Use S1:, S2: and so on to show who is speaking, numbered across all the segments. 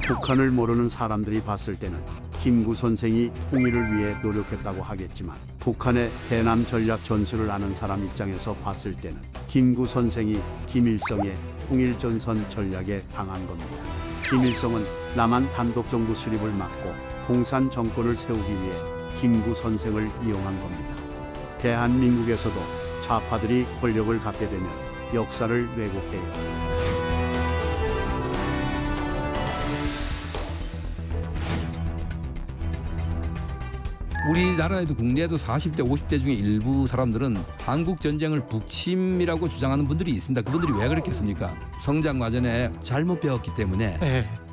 S1: 북한을 모르는 사람들이 봤을 때는 김구 선생이 통일을 위해 노력했다고 하겠지만 북한의 대남 전략 전술을 아는 사람 입장에서 봤을 때는 김구 선생이 김일성의 통일전선 전략에 당한 겁니다. 김일성은 남한 단독정부 수립을 막고 공산 정권을 세우기 위해 김구 선생을 이용한 겁니다. 대한민국에서도 좌파들이 권력을 갖게 되면 역사를 왜곡해요.
S2: 우리나라에도 국내에도 40대, 50대 중에 일부 사람들은 한국 전쟁을 북침이라고 주장하는 분들이 있습니다. 그분들이 왜 그렇겠습니까? 성장 과정에 잘못 배웠기 때문에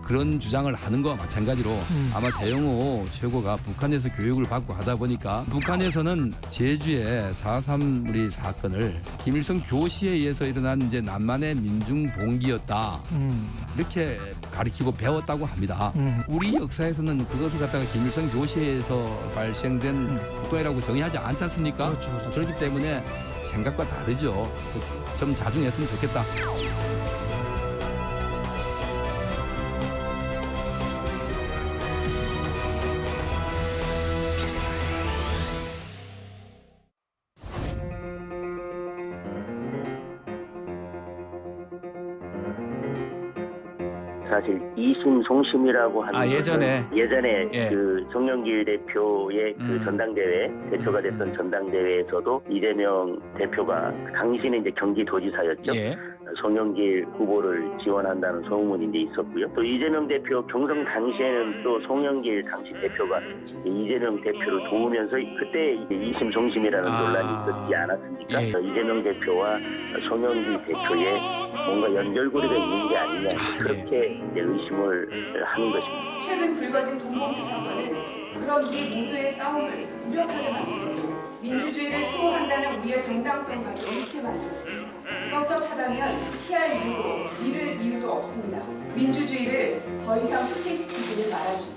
S2: 그런 주장을 하는 거와 마찬가지로 아마 대영호 최고가 북한에서 교육을 받고 하다 보니까 북한에서는 제주의 4.3 우리 사건을 김일성 교시에 의해서 일어난 이제 남한의 민중 봉기였다. 이렇게 가르치고 배웠다고 합니다. 우리 역사에서는 그것을 갖다가 김일성 교시에서 발생된 폭동이라고 정의하지 않지 않습니까?
S3: 그렇죠.
S2: 그렇기 때문에 생각과 다르죠. 좀 자중했으면 좋겠다.
S4: 사실 이심송심이라고 하는
S3: 예전에 예.
S4: 그 송영길 대표의 그 전당대회 대표가 됐던 전당대회에서도 이재명 대표가 당시는 이제 경기도지사였죠.
S3: 예.
S4: 송영길 후보를 지원한다는 소문이 이제 있었고요. 또 이재명 대표 경선 당시에는 또 송영길 당시 대표가 이재명 대표를 도우면서 그때 이제 이심송심이라는 논란이 있었지 않았습니까?
S3: 예.
S4: 이재명 대표와 송영길 대표의 뭔가 연결고리가 있는 게 아니냐 그렇게 이제 의심을 하는 것입니다.
S5: 최근 불거진 돈봉투 사건은 그런 우리 모두의 싸움을 무력하게 만들고 민주주의를 수호한다는 우리의 정당성과 이렇게 만들었습니다. 떳떳하다면 피할 이유도 잃을 이유도 없습니다. 민주주의를 더 이상 후퇴시키지를 말아주십시오.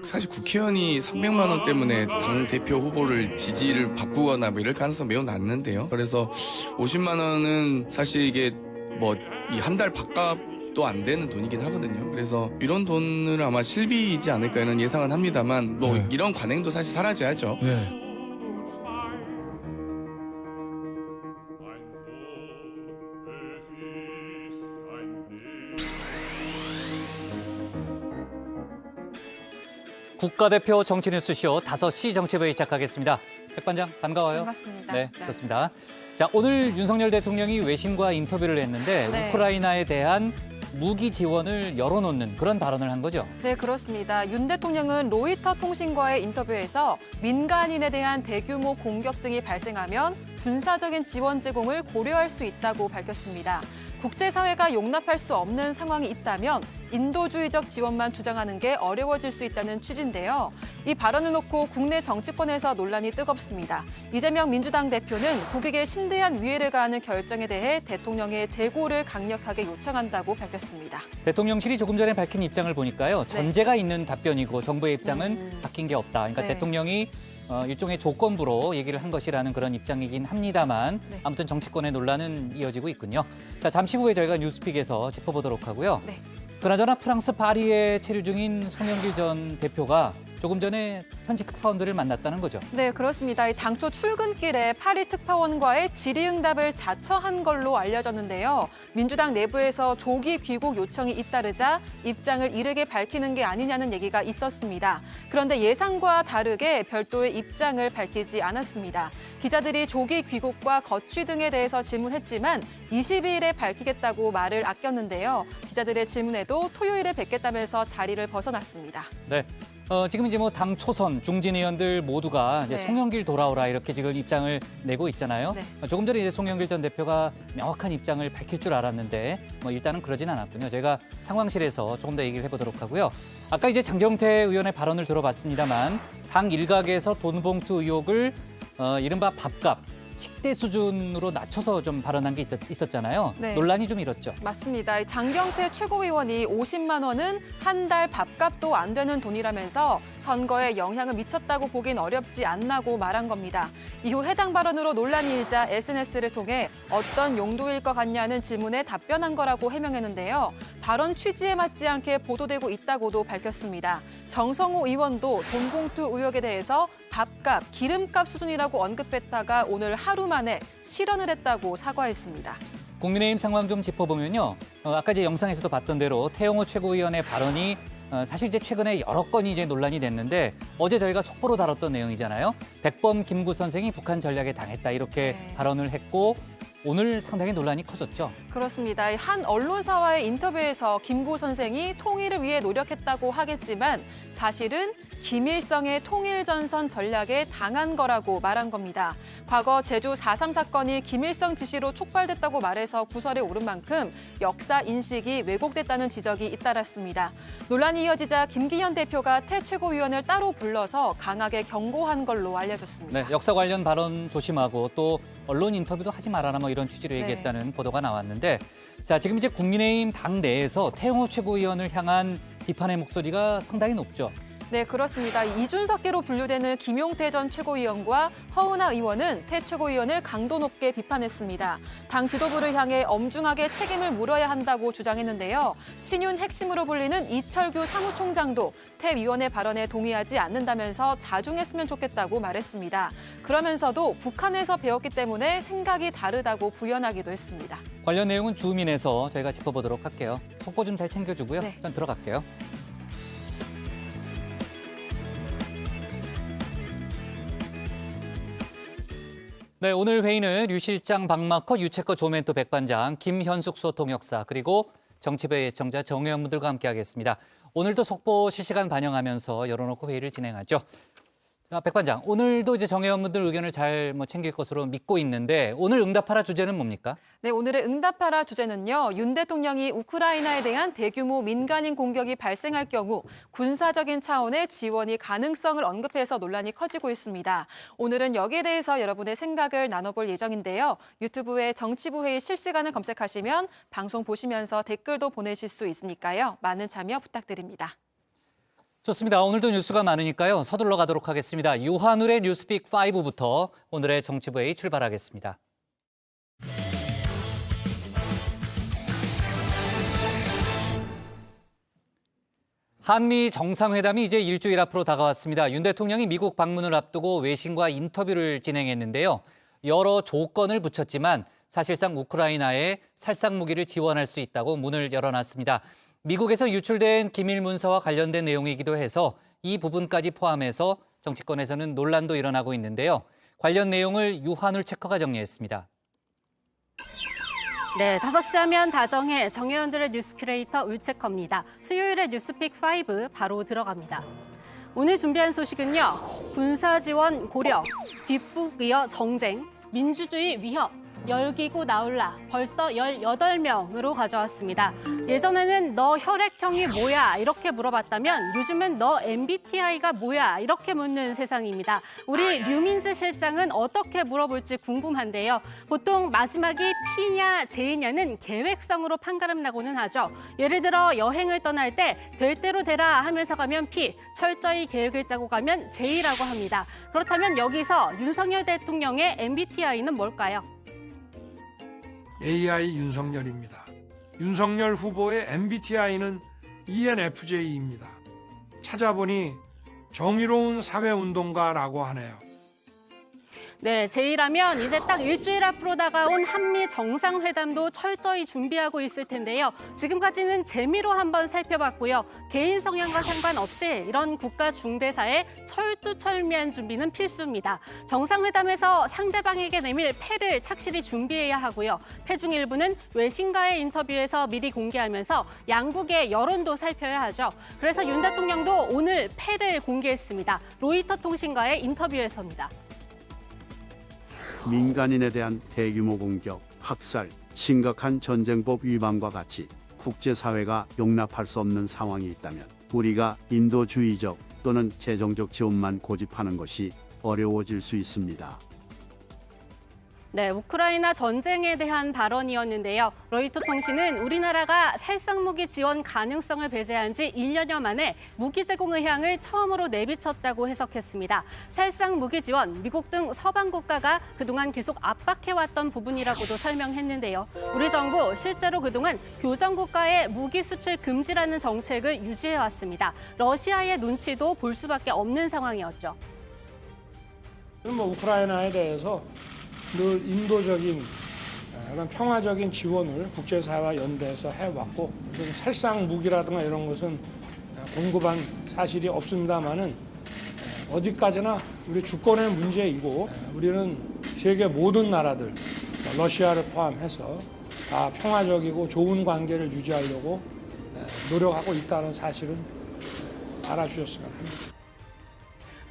S6: 사실 국회의원이 300만 원 때문에 당 대표 후보를 지지를 바꾸거나 뭐 이럴 가능성 매우 낮는데요. 그래서 50만 원은 사실 이게 뭐 이 한 달 밥값도 안 되는 돈이긴 하거든요. 그래서 이런 돈을 아마 실비이지 않을까라는 예상은 합니다만 뭐 이런 관행도 사실 사라져야죠.
S3: 국가대표 정치뉴스쇼 5시 정치부에 시작하겠습니다. 백반장 반가워요.
S7: 반갑습니다.
S3: 네, 좋습니다. 자, 오늘 윤석열 대통령이 외신과 인터뷰를 했는데
S7: 네.
S3: 우크라이나에 대한 무기 지원을 열어놓는 그런 발언을 한 거죠.
S7: 네, 그렇습니다. 윤 대통령은 로이터 통신과의 인터뷰에서 민간인에 대한 대규모 공격 등이 발생하면 군사적인 지원 제공을 고려할 수 있다고 밝혔습니다. 국제사회가 용납할 수 없는 상황이 있다면 인도주의적 지원만 주장하는 게 어려워질 수 있다는 취지인데요. 이 발언을 놓고 국내 정치권에서 논란이 뜨겁습니다. 이재명 민주당 대표는 국익에 심대한 위해를 가하는 결정에 대해 대통령의 재고를 강력하게 요청한다고 밝혔습니다.
S3: 대통령실이 조금 전에 밝힌 입장을 보니까요. 전제가 있는 답변이고 정부의 입장은 바뀐 게 없다. 그러니까
S7: 네.
S3: 대통령이 일종의 조건부로 얘기를 한 것이라는 그런 입장이긴 합니다만
S7: 네.
S3: 아무튼 정치권의 논란은 이어지고 있군요. 자, 잠시 후에 저희가 뉴스픽에서 짚어보도록 하고요.
S7: 네.
S3: 그나저나 프랑스 파리에 체류 중인 송영길 전 대표가 조금 전에 현지 특파원들을 만났다는 거죠.
S7: 네, 그렇습니다. 당초 출근길에 파리 특파원과의 질의응답을 자처한 걸로 알려졌는데요. 민주당 내부에서 조기 귀국 요청이 잇따르자 입장을 이르게 밝히는 게 아니냐는 얘기가 있었습니다. 그런데 예상과 다르게 별도의 입장을 밝히지 않았습니다. 기자들이 조기 귀국과 거취 등에 대해서 질문했지만 22일에 밝히겠다고 말을 아꼈는데요. 기자들의 질문에도 토요일에 뵙겠다면서 자리를 벗어났습니다.
S3: 네. 지금 이제 뭐 당 초선 중진 의원들 모두가 이제
S7: 네.
S3: 송영길 돌아오라 이렇게 지금 입장을 내고 있잖아요.
S7: 네.
S3: 조금 전에 이제 송영길 전 대표가 명확한 입장을 밝힐 줄 알았는데 뭐 일단은 그러진 않았군요. 저희가 상황실에서 조금 더 얘기를 해보도록 하고요. 아까 이제 장경태 의원의 발언을 들어봤습니다만 당 일각에서 돈봉투 의혹을 이른바 밥값 식대 수준으로 낮춰서 좀 발언한 게 있었잖아요.
S7: 네.
S3: 논란이 좀 일었죠.
S7: 맞습니다. 장경태 최고위원이 50만 원은 한 달 밥값도 안 되는 돈이라면서 선거에 영향을 미쳤다고 보긴 어렵지 않나고 말한 겁니다. 이후 해당 발언으로 논란이 일자 SNS를 통해 어떤 용도일 것 같냐는 질문에 답변한 거라고 해명했는데요. 발언 취지에 맞지 않게 보도되고 있다고도 밝혔습니다. 정성호 의원도 돈봉투 의혹에 대해서 밥값, 기름값 수준이라고 언급했다가 오늘 하루 만에 실언을 했다고 사과했습니다.
S3: 국민의힘 상황 좀 짚어보면요. 아까 이제 영상에서도 봤던 대로 태영호 최고위원의 발언이 사실 이제 최근에 여러 건이 이제 논란이 됐는데 어제 저희가 속보로 다뤘던 내용이잖아요. 백범 김구 선생이 북한 전략에 당했다 이렇게
S7: 네.
S3: 발언을 했고 오늘 상당히 논란이 커졌죠.
S7: 그렇습니다. 한 언론사와의 인터뷰에서 김구 선생이 통일을 위해 노력했다고 하겠지만 사실은 김일성의 통일전선 전략에 당한 거라고 말한 겁니다. 과거 제주 4.3 사건이 김일성 지시로 촉발됐다고 말해서 구설에 오른 만큼 역사 인식이 왜곡됐다는 지적이 잇따랐습니다. 논란이 이어지자 김기현 대표가 태 최고위원을 따로 불러서 강하게 경고한 걸로 알려졌습니다.
S3: 네, 역사 관련 발언 조심하고 또 언론 인터뷰도 하지 말아라 뭐 이런 취지로
S7: 네.
S3: 얘기했다는 보도가 나왔는데 자 지금 이제 국민의힘 당 내에서 태영호 최고위원을 향한 비판의 목소리가 상당히 높죠.
S7: 네, 그렇습니다. 이준석계로 분류되는 김용태 전 최고위원과 허은하 의원은 태 최고위원을 강도 높게 비판했습니다. 당 지도부를 향해 엄중하게 책임을 물어야 한다고 주장했는데요. 친윤 핵심으로 불리는 이철규 사무총장도 태 위원의 발언에 동의하지 않는다면서 자중했으면 좋겠다고 말했습니다. 그러면서도 북한에서 배웠기 때문에 생각이 다르다고 부연하기도 했습니다.
S3: 관련 내용은 주민에서 저희가 짚어보도록 할게요. 속보 좀 잘 챙겨주고요.
S7: 네.
S3: 일단 들어갈게요. 네, 오늘 회의는 류 실장 박마커, 유채커 조멘토 백반장, 김현숙 소통역사 그리고 정치부의 예청자 정의원분들과 함께하겠습니다. 오늘도 속보 실시간 반영하면서 열어놓고 회의를 진행하죠. 자, 백반장, 오늘도 이제 정의원분들 의견을 잘 챙길 것으로 믿고 있는데 오늘 응답하라 주제는 뭡니까?
S7: 네, 오늘의 응답하라 주제는요. 윤 대통령이 우크라이나에 대한 대규모 민간인 공격이 발생할 경우 군사적인 차원의 지원이 가능성을 언급해서 논란이 커지고 있습니다. 오늘은 여기에 대해서 여러분의 생각을 나눠볼 예정인데요. 유튜브에 정치부 회의 실시간을 검색하시면 방송 보시면서 댓글도 보내실 수 있으니까요. 많은 참여 부탁드립니다.
S3: 좋습니다. 오늘도 뉴스가 많으니까요. 서둘러 가도록 하겠습니다. 유한울의 뉴스픽 5부터 오늘의 정치부 회의 출발하겠습니다. 한미 정상회담이 이제 일주일 앞으로 다가왔습니다. 윤 대통령이 미국 방문을 앞두고 외신과 인터뷰를 진행했는데요. 여러 조건을 붙였지만 사실상 우크라이나에 살상 무기를 지원할 수 있다고 문을 열어놨습니다. 미국에서 유출된 기밀 문서와 관련된 내용이기도 해서 이 부분까지 포함해서 정치권에서는 논란도 일어나고 있는데요. 관련 내용을 유한울 체커가 정리했습니다.
S8: 네, 5시 하면 다정해 정혜원들의 뉴스 큐레이터 울체커입니다. 수요일의 뉴스픽 5 바로 들어갑니다. 오늘 준비한 소식은요. 군사 지원 고려, 뒷북 이어 정쟁, 민주주의 위협, 열기구 나올라 벌써 18명으로 가져왔습니다. 예전에는 너 혈액형이 뭐야 이렇게 물어봤다면 요즘은 너 MBTI가 뭐야 이렇게 묻는 세상입니다. 우리 류민즈 실장은 어떻게 물어볼지 궁금한데요. 보통 마지막이 P냐 J냐는 계획성으로 판가름 나고는 하죠. 예를 들어 여행을 떠날 때 될 대로 되라 하면서 가면 P, 철저히 계획을 짜고 가면 J라고 합니다. 그렇다면 여기서 윤석열 대통령의 MBTI는 뭘까요?
S9: AI 윤석열입니다. 윤석열 후보의 MBTI는 ENFJ입니다. 찾아보니 정의로운 사회운동가라고 하네요.
S8: 네, J라면 이제 딱 일주일 앞으로 다가온 한미 정상회담도 철저히 준비하고 있을 텐데요. 지금까지는 재미로 한번 살펴봤고요. 개인 성향과 상관없이 이런 국가 중대사의 철두철미한 준비는 필수입니다. 정상회담에서 상대방에게 내밀 패를 착실히 준비해야 하고요. 패 중 일부는 외신과의 인터뷰에서 미리 공개하면서 양국의 여론도 살펴야 하죠. 그래서 윤 대통령도 오늘 패를 공개했습니다. 로이터 통신과의 인터뷰에서입니다.
S1: 민간인에 대한 대규모 공격, 학살, 심각한 전쟁법 위반과 같이 국제사회가 용납할 수 없는 상황이 있다면 우리가 인도주의적 또는 재정적 지원만 고집하는 것이 어려워질 수 있습니다.
S8: 네, 우크라이나 전쟁에 대한 발언이었는데요. 로이터 통신은 우리나라가 살상무기 지원 가능성을 배제한 지 1년여 만에 무기 제공 의향을 처음으로 내비쳤다고 해석했습니다. 살상무기 지원, 미국 등 서방 국가가 그동안 계속 압박해왔던 부분이라고도 설명했는데요. 우리 정부 실제로 그동안 교전 국가의 무기 수출 금지라는 정책을 유지해왔습니다. 러시아의 눈치도 볼 수밖에 없는 상황이었죠.
S9: 우크라이나에 대해서 늘 인도적인 그런 평화적인 지원을 국제사회와 연대해서 해왔고 살상 무기라든가 이런 것은 공급한 사실이 없습니다만은 어디까지나 우리 주권의 문제이고 우리는 세계 모든 나라들 러시아를 포함해서 다 평화적이고 좋은 관계를 유지하려고 노력하고 있다는 사실은 알아주셨으면 합니다.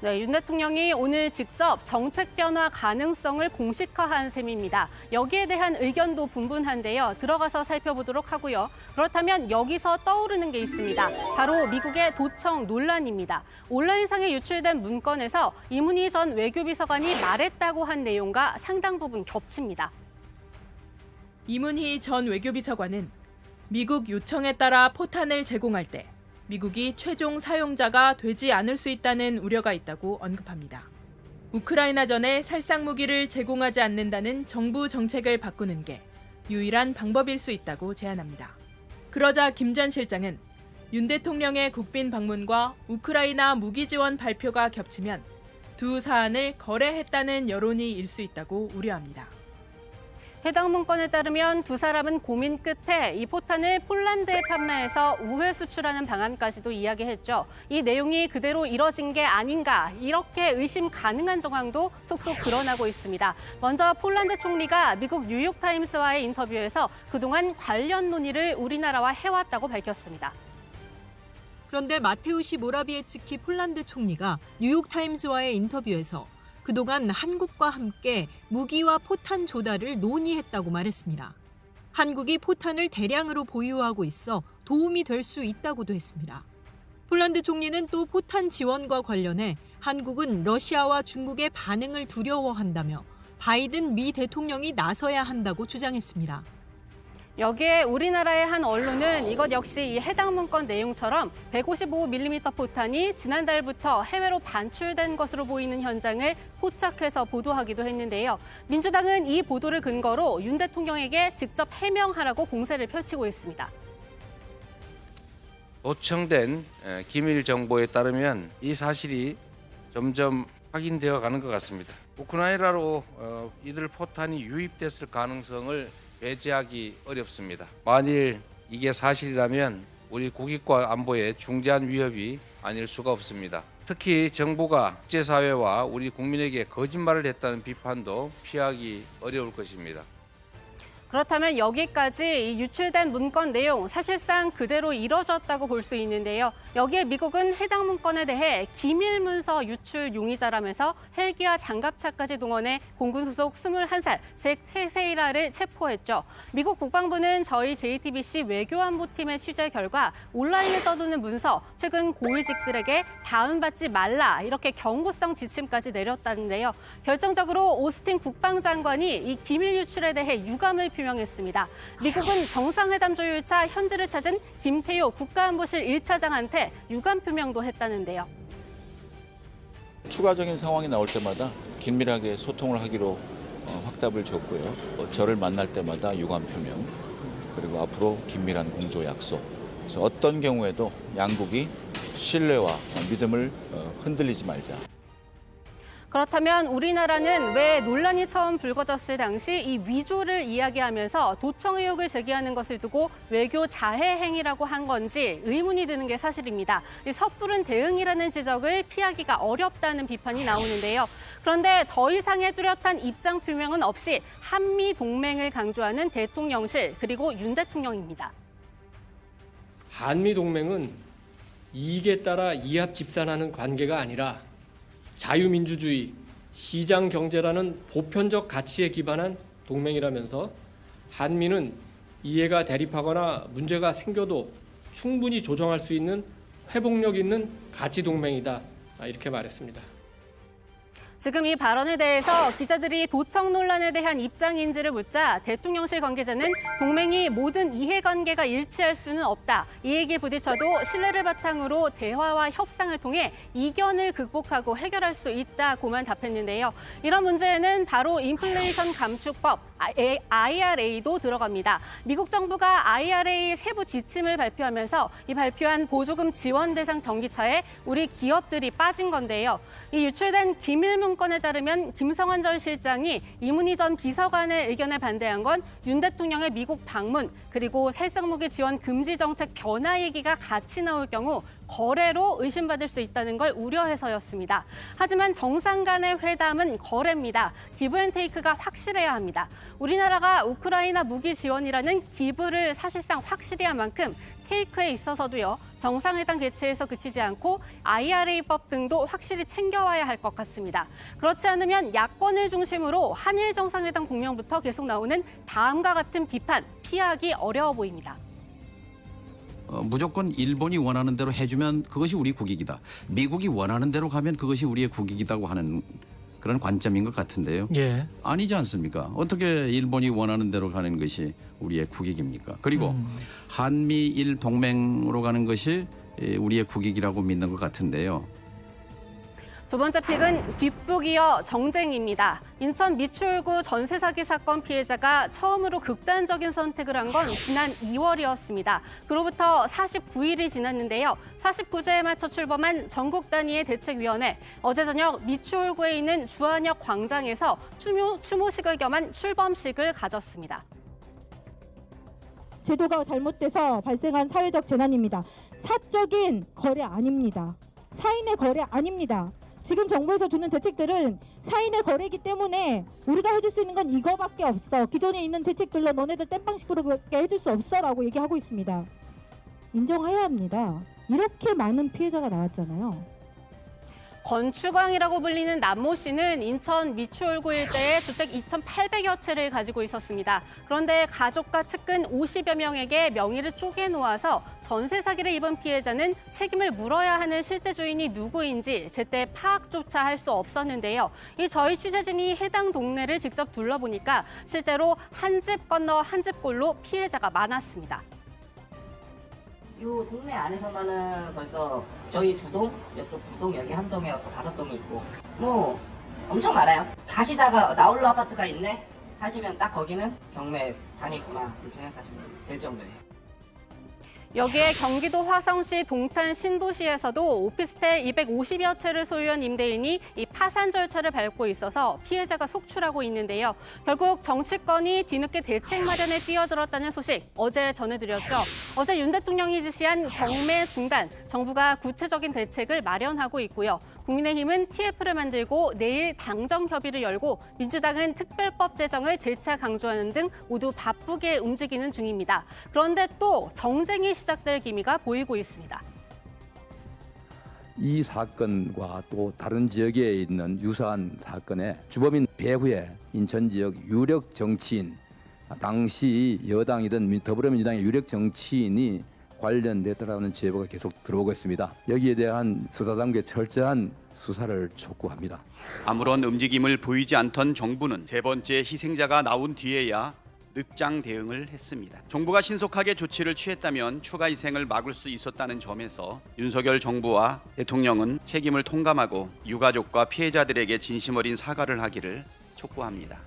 S8: 네, 윤 대통령이 오늘 직접 정책 변화 가능성을 공식화한 셈입니다. 여기에 대한 의견도 분분한데요. 들어가서 살펴보도록 하고요. 그렇다면 여기서 떠오르는 게 있습니다. 바로 미국의 도청 논란입니다. 온라인상에 유출된 문건에서 이문희 전 외교비서관이 말했다고 한 내용과 상당 부분 겹칩니다.
S10: 이문희 전 외교비서관은 미국 요청에 따라 포탄을 제공할 때 미국이 최종 사용자가 되지 않을 수 있다는 우려가 있다고 언급합니다. 우크라이나전에 살상무기를 제공하지 않는다는 정부 정책을 바꾸는 게 유일한 방법일 수 있다고 제안합니다. 그러자 김 전 실장은 윤 대통령의 국빈 방문과 우크라이나 무기 지원 발표가 겹치면 두 사안을 거래했다는 여론이 일 수 있다고 우려합니다.
S8: 해당 문건에 따르면 두 사람은 고민 끝에 이 포탄을 폴란드에 판매해서 우회 수출하는 방안까지도 이야기했죠. 이 내용이 그대로 이뤄진 게 아닌가 이렇게 의심 가능한 정황도 속속 드러나고 있습니다. 먼저 폴란드 총리가 미국 뉴욕타임스와의 인터뷰에서 그동안 관련 논의를 우리나라와 해왔다고 밝혔습니다.
S11: 그런데 마테우시 모라비에츠키 폴란드 총리가 뉴욕타임스와의 인터뷰에서 그동안 한국과 함께 무기와 포탄 조달을 논의했다고 말했습니다. 한국이 포탄을 대량으로 보유하고 있어 도움이 될 수 있다고도 했습니다. 폴란드 총리는 또 포탄 지원과 관련해 한국은 러시아와 중국의 반응을 두려워한다며 바이든 미 대통령이 나서야 한다고 주장했습니다.
S8: 여기에 우리나라의 한 언론은 이것 역시 이 해당 문건 내용처럼 155mm 포탄이 지난달부터 해외로 반출된 것으로 보이는 현장을 포착해서 보도하기도 했는데요. 민주당은 이 보도를 근거로 윤 대통령에게 직접 해명하라고 공세를 펼치고 있습니다.
S12: 도청된 기밀 정보에 따르면 이 사실이 점점 확인되어 가는 것 같습니다. 우크라이나로 이들 포탄이 유입됐을 가능성을 배제하기 어렵습니다. 만일 이게 사실이라면 우리 국익과 안보에 중대한 위협이 아닐 수가 없습니다. 특히 정부가 국제사회와 우리 국민에게 거짓말을 했다는 비판도 피하기 어려울 것입니다.
S8: 그렇다면 여기까지 유출된 문건 내용 사실상 그대로 이뤄졌다고 볼 수 있는데요. 여기에 미국은 해당 문건에 대해 기밀문서 유출 용의자라면서 헬기와 장갑차까지 동원해 공군 소속 21살 잭 테세이라를 체포했죠. 미국 국방부는 저희 JTBC 외교안보팀의 취재 결과 온라인에 떠도는 문서, 최근 고위직들에게 다운받지 말라 이렇게 경고성 지침까지 내렸다는데요. 결정적으로 오스틴 국방장관이 이 기밀 유출에 대해 유감을 표명했습니다. 미국은 정상회담 조율차 현지를 찾은 김태효 국가안보실 1차장한테 유감 표명도 했다는데요.
S13: 추가적인 상황이 나올 때마다 긴밀하게 소통을 하기로 확답을 줬고요. 저를 만날 때마다 유감 표명, 그리고 앞으로 긴밀한 공조 약속. 그래서 어떤 경우에도 양국이 신뢰와 믿음을 흔들리지 말자.
S8: 그렇다면 우리나라는 왜 논란이 처음 불거졌을 당시 이 위조를 이야기하면서 도청 의혹을 제기하는 것을 두고 외교 자해 행위라고 한 건지 의문이 드는 게 사실입니다. 섣부른 대응이라는 지적을 피하기가 어렵다는 비판이 나오는데요. 그런데 더 이상의 뚜렷한 입장 표명은 없이 한미 동맹을 강조하는 대통령실 그리고 윤 대통령입니다.
S14: 한미 동맹은 이익에 따라 이합 집산하는 관계가 아니라 자유민주주의, 시장 경제라는 보편적 가치에 기반한 동맹이라면서 한미는 이해가 대립하거나 문제가 생겨도 충분히 조정할 수 있는 회복력 있는 가치 동맹이다. 이렇게 말했습니다.
S8: 지금 이 발언에 대해서 기자들이 도청 논란에 대한 입장인지를 묻자 대통령실 관계자는 동맹이 모든 이해관계가 일치할 수는 없다. 이 얘기에 부딪혀도 신뢰를 바탕으로 대화와 협상을 통해 이견을 극복하고 해결할 수 있다고만 답했는데요. 이런 문제에는 바로 인플레이션 감축법 IRA도 들어갑니다. 미국 정부가 IRA 세부 지침을 발표하면서 이 발표한 보조금 지원 대상 전기차에 우리 기업들이 빠진 건데요. 이 유출된 기밀 문건에 따르면 김성환 전 실장이 이문희 전 비서관의 의견에 반대한 건 윤 대통령의 미국 방문 그리고 살상무기 지원 금지 정책 변화 얘기가 같이 나올 경우 거래로 의심받을 수 있다는 걸 우려해서였습니다. 하지만 정상 간의 회담은 거래입니다. 기브앤테이크가 확실해야 합니다. 우리나라가 우크라이나 무기 지원이라는 기브를 사실상 확실히 한 만큼 테이크에 있어서도요. 정상회담 개최에서 그치지 않고 IRA법 등도 확실히 챙겨와야 할 것 같습니다. 그렇지 않으면 야권을 중심으로 한일 정상회담 국면부터 계속 나오는 다음과 같은 비판, 피하기 어려워 보입니다.
S15: 무조건 일본이 원하는 대로 해주면 그것이 우리 국익이다. 미국이 원하는 대로 가면 그것이 우리의 국익이라고 하는 그런 관점인 것 같은데요.
S16: 예.
S15: 아니지 않습니까? 어떻게 일본이 원하는 대로 가는 것이 우리의 국익입니까? 그리고 한미일 동맹으로 가는 것이 우리의 국익이라고 믿는 것 같은데요.
S8: 두 번째 픽은 뒷북이어 정쟁입니다. 인천 미추홀구 전세 사기 사건 피해자가 처음으로 극단적인 선택을 한 건 지난 2월이었습니다. 그로부터 49일이 지났는데요. 49제에 맞춰 출범한 전국 단위의 대책위원회. 어제 저녁 미추홀구에 있는 주한역 광장에서 추모식을 겸한 출범식을 가졌습니다.
S17: 제도가 잘못돼서 발생한 사회적 재난입니다. 사적인 거래 아닙니다. 사인의 거래 아닙니다. 지금 정부에서 주는 대책들은 사인의 거래이기 때문에 우리가 해줄 수 있는 건 이거밖에 없어. 기존에 있는 대책들로 너네들 땜빵 10%밖에 해줄 수 없어라고 얘기하고 있습니다. 인정해야 합니다. 이렇게 많은 피해자가 나왔잖아요.
S8: 건축왕이라고 불리는 남모 씨는 인천 미추홀구 일대에 주택 2,800여 채를 가지고 있었습니다. 그런데 가족과 측근 50여 명에게 명의를 쪼개놓아서 전세 사기를 입은 피해자는 책임을 물어야 하는 실제 주인이 누구인지 제때 파악조차 할 수 없었는데요. 저희 취재진이 해당 동네를 직접 둘러보니까 실제로 한 집 건너 한 집꼴로 피해자가 많았습니다.
S18: 이 동네 안에서만은 벌써 저희 2동, 이쪽 2동, 여기 한 동에 5동이 있고 뭐 엄청 많아요. 가시다가 나홀로 아파트가 있네 하시면 딱 거기는 경매 당이 있구나 이렇게 생각하시면 될 정도예요.
S8: 여기에 경기도 화성시 동탄 신도시에서도 오피스텔 250여 채를 소유한 임대인이 이 파산 절차를 밟고 있어서 피해자가 속출하고 있는데요. 결국 정치권이 뒤늦게 대책 마련에 뛰어들었다는 소식 어제 전해드렸죠. 어제 윤 대통령이 지시한 경매 중단, 정부가 구체적인 대책을 마련하고 있고요. 국민의힘은 TF를 만들고 내일 당정 협의를 열고 민주당은 특별법 제정을 재차 강조하는 등 모두 바쁘게 움직이는 중입니다. 그런데 또 정쟁이 시작될 기미가 보이고 있습니다.
S2: 이 사건과 또 다른 지역에 있는 유사한 사건에 주범인 배후에 인천 지역 유력 정치인, 당시 여당이든 더불어민주당의 유력 정치인이 관련됐다는 제보가 계속 들어오고 있습니다. 여기에 대한 수사 단계 철저한 수사를 촉구합니다.
S19: 아무런 움직임을 보이지 않던 정부는 세 번째 희생자가 나온 뒤에야 늦장 대응을 했습니다. 정부가 신속하게 조치를 취했다면 추가 희생을 막을 수 있었다는 점에서 윤석열 정부와 대통령은 책임을 통감하고 유가족과 피해자들에게 진심 어린 사과를 하기를 촉구합니다.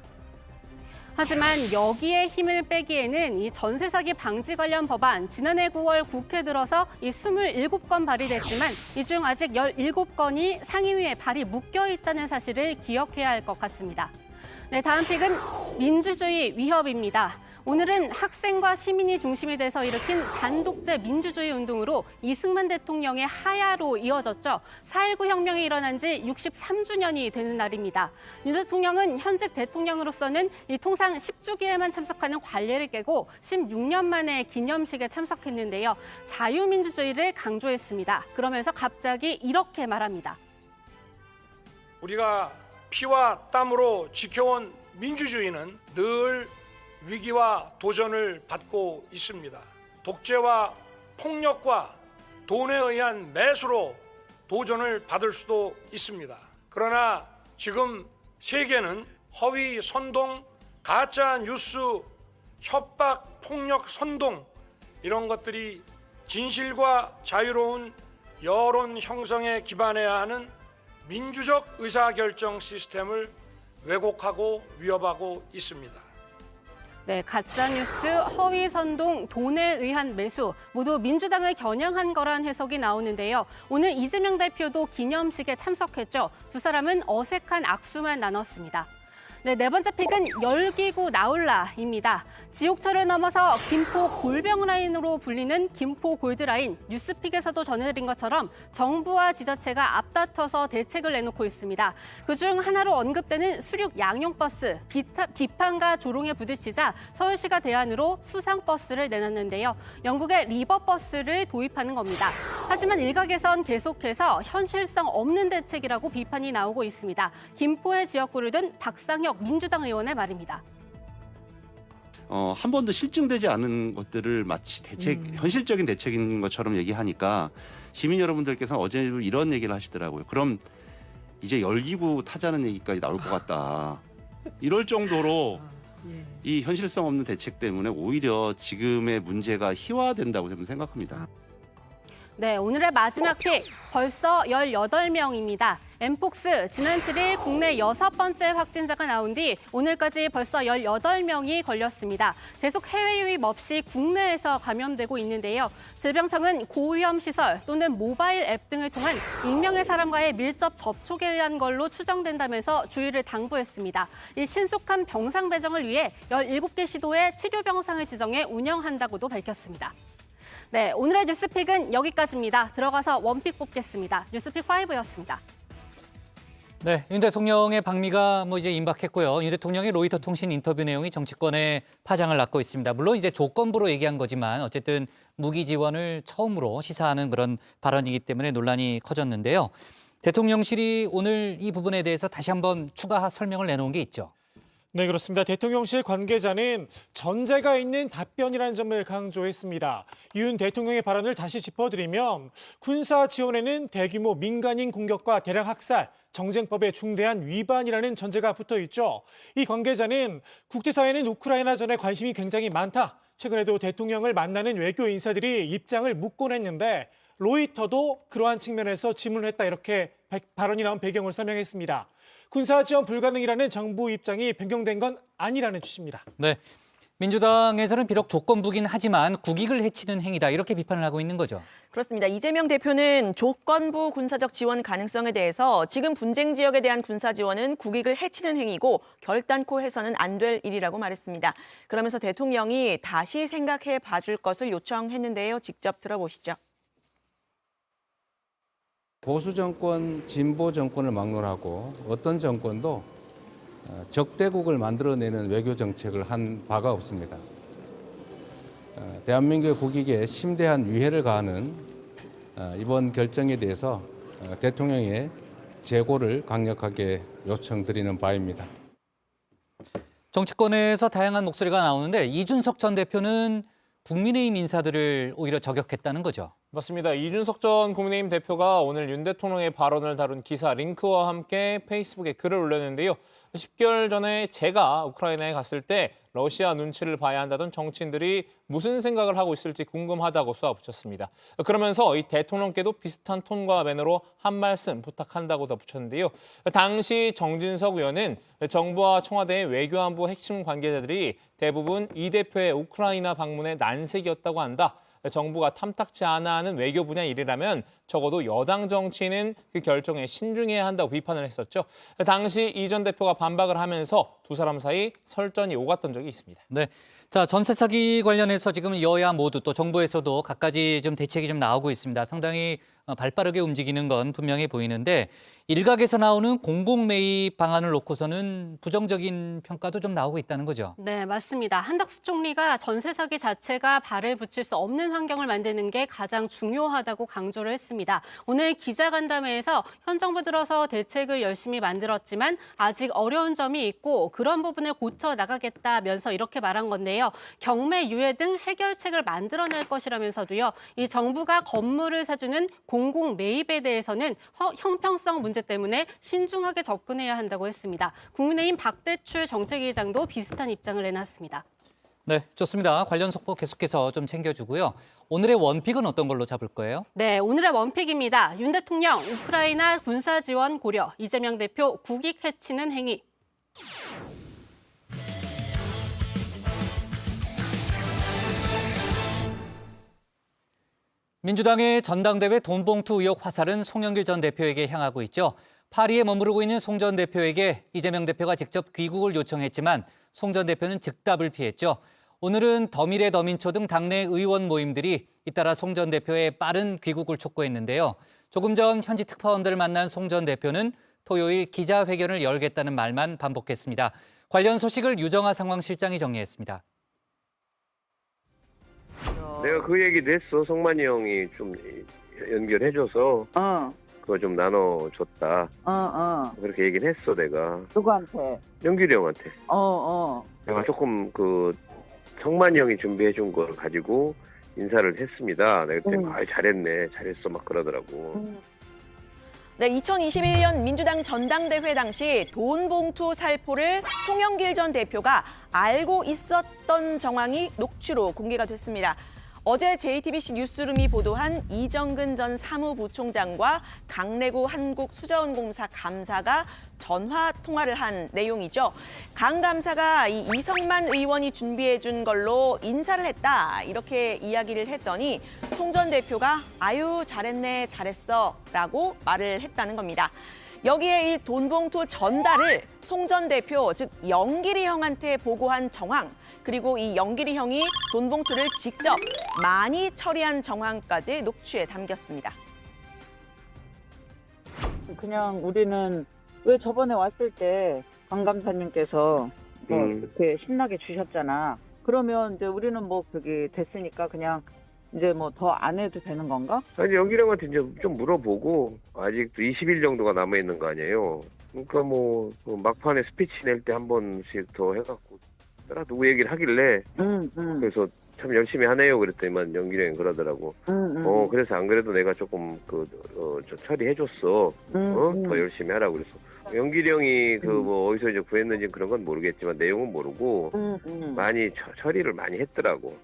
S8: 하지만 여기에 힘을 빼기에는 이 전세 사기 방지 관련 법안 지난해 9월 국회 들어서 이 27건 발의됐지만 이 중 아직 17건이 상임위에 발의 묶여 있다는 사실을 기억해야 할 것 같습니다. 네, 다음 픽은 민주주의 위협입니다. 오늘은 학생과 시민이 중심이 돼서 일으킨 단독제 민주주의 운동으로 이승만 대통령의 하야로 이어졌죠. 4.19 혁명이 일어난 지 63주년이 되는 날입니다. 윤 대통령은 현직 대통령으로서는 이 통상 10주기에만 참석하는 관례를 깨고 16년 만에 기념식에 참석했는데요. 자유민주주의를 강조했습니다. 그러면서 갑자기 이렇게 말합니다.
S9: 우리가 피와 땀으로 지켜온 민주주의는 늘 위기와 도전을 받고 있습니다. 독재와 폭력과 돈에 의한 매수로 도전을 받을 수도 있습니다. 그러나 지금 세계는 허위 선동, 가짜 뉴스, 협박, 폭력, 선동 이런 것들이 진실과 자유로운 여론 형성에 기반해야 하는 민주적 의사결정 시스템을 왜곡하고 위협하고 있습니다.
S8: 네, 가짜뉴스, 허위선동, 돈에 의한 매수 모두 민주당을 겨냥한 거란 해석이 나오는데요. 오늘 이재명 대표도 기념식에 참석했죠. 두 사람은 어색한 악수만 나눴습니다. 네, 네 번째 픽은 열기구 나올라입니다. 지옥철을 넘어서 김포 골병라인으로 불리는 김포 골드라인. 뉴스픽에서도 전해드린 것처럼 정부와 지자체가 앞다퉈서 대책을 내놓고 있습니다. 그중 하나로 언급되는 수륙 양용버스. 비판과 조롱에 부딪히자 서울시가 대안으로 수상버스를 내놨는데요. 영국의 리버버스를 도입하는 겁니다. 하지만 일각에선 계속해서 현실성 없는 대책이라고 비판이 나오고 있습니다. 김포의 지역구를 둔 박상혁 민주당 의원의 말입니다.
S16: 한 번도 실증되지 않은 것들을 마치 현실적인 대책인 것처럼 얘기하니까 시민 여러분들께서 어제도 이런 얘기를 하시더라고요. 그럼 이제 열기구 타자는 얘기까지 나올 것 같다. 이럴 정도로 이 현실성 없는 대책 때문에 오히려 지금의 문제가 희화된다고 저는 생각합니다.
S8: 네, 오늘의 마지막 픽 벌써 18명입니다. 엠폭스 지난 7일 국내 6번째 확진자가 나온 뒤 오늘까지 벌써 18명이 걸렸습니다. 계속 해외 유입 없이 국내에서 감염되고 있는데요. 질병청은 고위험 시설 또는 모바일 앱 등을 통한 익명의 사람과의 밀접 접촉에 의한 걸로 추정된다면서 주의를 당부했습니다. 이 신속한 병상 배정을 위해 17개 시도에 치료 병상을 지정해 운영한다고도 밝혔습니다. 네, 오늘의 뉴스픽은 여기까지입니다. 들어가서 원픽 뽑겠습니다. 뉴스픽 5였습니다.
S3: 네, 윤 대통령의 방미가 이제 임박했고요. 윤 대통령의 로이터 통신 인터뷰 내용이 정치권에 파장을 낳고 있습니다. 물론 이제 조건부로 얘기한 거지만 어쨌든 무기 지원을 처음으로 시사하는 그런 발언이기 때문에 논란이 커졌는데요. 대통령실이 오늘 이 부분에 대해서 다시 한번 추가 설명을 내놓은 게 있죠.
S20: 네, 그렇습니다. 대통령실 관계자는 전제가 있는 답변이라는 점을 강조했습니다. 윤 대통령의 발언을 다시 짚어드리면 군사 지원에는 대규모 민간인 공격과 대량 학살, 정쟁법의 중대한 위반이라는 전제가 붙어 있죠. 이 관계자는 국제사회는 우크라이나전에 관심이 굉장히 많다. 최근에도 대통령을 만나는 외교 인사들이 입장을 묻곤 했는데 로이터도 그러한 측면에서 질문을 했다. 이렇게 발언이 나온 배경을 설명했습니다. 군사 지원 불가능이라는 정부 입장이 변경된 건 아니라는 취지입니다.
S3: 네, 민주당에서는 비록 조건부긴 하지만 국익을 해치는 행위다 이렇게 비판을 하고 있는 거죠.
S21: 그렇습니다. 이재명 대표는 조건부 군사적 지원 가능성에 대해서 지금 분쟁 지역에 대한 군사 지원은 국익을 해치는 행위고 결단코 해서는 안 될 일이라고 말했습니다. 그러면서 대통령이 다시 생각해 봐줄 것을 요청했는데요. 직접 들어보시죠.
S12: 보수 정권, 진보 정권을 막론하고 어떤 정권도 적대국을 만들어내는 외교 정책을 한 바가 없습니다. 대한민국의 국익에 심대한 위해를 가하는 이번 결정에 대해서 대통령의 재고를 강력하게 요청드리는 바입니다.
S3: 정치권에서 다양한 목소리가 나오는데 이준석 전 대표는 국민의힘 인사들을 오히려 저격했다는 거죠.
S22: 맞습니다. 이준석 전 국민의힘 대표가 오늘 윤 대통령의 발언을 다룬 기사 링크와 함께 페이스북에 글을 올렸는데요. 10개월 전에 제가 우크라이나에 갔을 때 러시아 눈치를 봐야 한다던 정치인들이 무슨 생각을 하고 있을지 궁금하다고 쏘아붙였습니다. 그러면서 이 대통령께도 비슷한 톤과 매너로 한 말씀 부탁한다고 덧붙였는데요. 당시 정진석 의원은 정부와 청와대의 외교안보 핵심 관계자들이 대부분 이 대표의 우크라이나 방문에 난색이었다고 한다. 정부가 탐탁치 않아 하는 외교 분야 일이라면 적어도 여당 정치인은 그 결정에 신중해야 한다고 비판을 했었죠. 당시 이 전 대표가 반박을 하면서 두 사람 사이 설전이 오갔던 적이 있습니다.
S3: 네, 자 전세 사기 관련해서 지금 여야 모두 또 정부에서도 갖가지 좀 대책이 좀 나오고 있습니다. 상당히 발빠르게 움직이는 건 분명해 보이는데 일각에서 나오는 공공 매입 방안을 놓고서는 부정적인 평가도 좀 나오고 있다는 거죠.
S8: 네, 맞습니다. 한덕수 총리가 전세 사기 자체가 발을 붙일 수 없는 환경을 만드는 게 가장 중요하다고 강조를 했습니다. 오늘 기자간담회에서 현 정부 들어서 대책을 열심히 만들었지만 아직 어려운 점이 있고 그런 부분을 고쳐 나가겠다면서 이렇게 말한 건데요. 경매 유예 등 해결책을 만들어낼 것이라면서도요. 이 정부가 건물을 사주는 공공 매입에 대해서는 형평성 문제 문제 때문에 신중하게 접근해야 한다고 했습니다. 국민의힘 박대출 정책위의장도 비슷한 입장을 내놨습니다.
S3: 네, 좋습니다. 관련 속보 계속해서 좀 챙겨주고요. 오늘의 원픽은 어떤 걸로 잡을 거예요?
S8: 네, 오늘의 원픽입니다. 윤 대통령 우크라이나 군사 지원 고려, 이재명 대표 국익 해치는 행위.
S3: 민주당의 전당대회 돈봉투 의혹 화살은 송영길 전 대표에게 향하고 있죠. 파리에 머무르고 있는 송 전 대표에게 이재명 대표가 직접 귀국을 요청했지만 송 전 대표는 즉답을 피했죠. 오늘은 더미래 더민초 등 당내 의원 모임들이 잇따라 송 전 대표의 빠른 귀국을 촉구했는데요. 조금 전 현지 특파원들을 만난 송 전 대표는 토요일 기자회견을 열겠다는 말만 반복했습니다. 관련 소식을 유정아 상황실장이 정리했습니다.
S4: 내가 그 얘기도 했어. 성만이 형이 좀 연결해줘서 그거 좀 나눠줬다. 그렇게 얘기를 했어 내가.
S5: 누구한테?
S4: 영길이 형한테. 내가 조금 성만이 형이 준비해준 걸 가지고 인사를 했습니다. 내가 그때 잘했네, 잘했어 막 그러더라고.
S21: 네, 2021년 민주당 전당대회 당시 돈 봉투 살포를 송영길 전 대표가 알고 있었던 정황이 녹취로 공개가 됐습니다. 어제 JTBC 뉴스룸이 보도한 이정근 전 사무부총장과 강래구 한국수자원공사 감사가 전화 통화를 한 내용이죠. 강 감사가 이성만 의원이 준비해준 걸로 인사를 했다 이렇게 이야기를 했더니 송 전 대표가 아유 잘했네 잘했어 라고 말을 했다는 겁니다. 여기에 이 돈봉투 전달을 송 전 대표 즉 영길이 형한테 보고한 정황 그리고 이 영길이 형이 돈봉투를 직접 많이 처리한 정황까지 녹취에 담겼습니다.
S5: 그냥 우리는 왜 저번에 왔을 때 강 감사님께서 이렇게 신나게 주셨잖아. 그러면 이제 우리는 뭐 그게 됐으니까 그냥 이제 뭐 더 안 해도 되는 건가?
S4: 아니 영길이 형한테 이제 좀 물어보고 아직도 20일 정도가 남아 있는 거 아니에요. 그러니까 뭐 막판에 스피치 낼 때 한 번씩 더 해갖고 따라 누구 얘기를 하길래 그래서 참 열심히 하네요 그랬더니만 영길이 형이 그러더라고. 그래서 안 그래도 내가 조금 처리해줬어. 더 열심히 하라고 그래서. 영길이 형이 뭐 어디서 이제 구했는지 그런 건 모르겠지만 내용은 모르고 많이 처리를 많이 했더라고.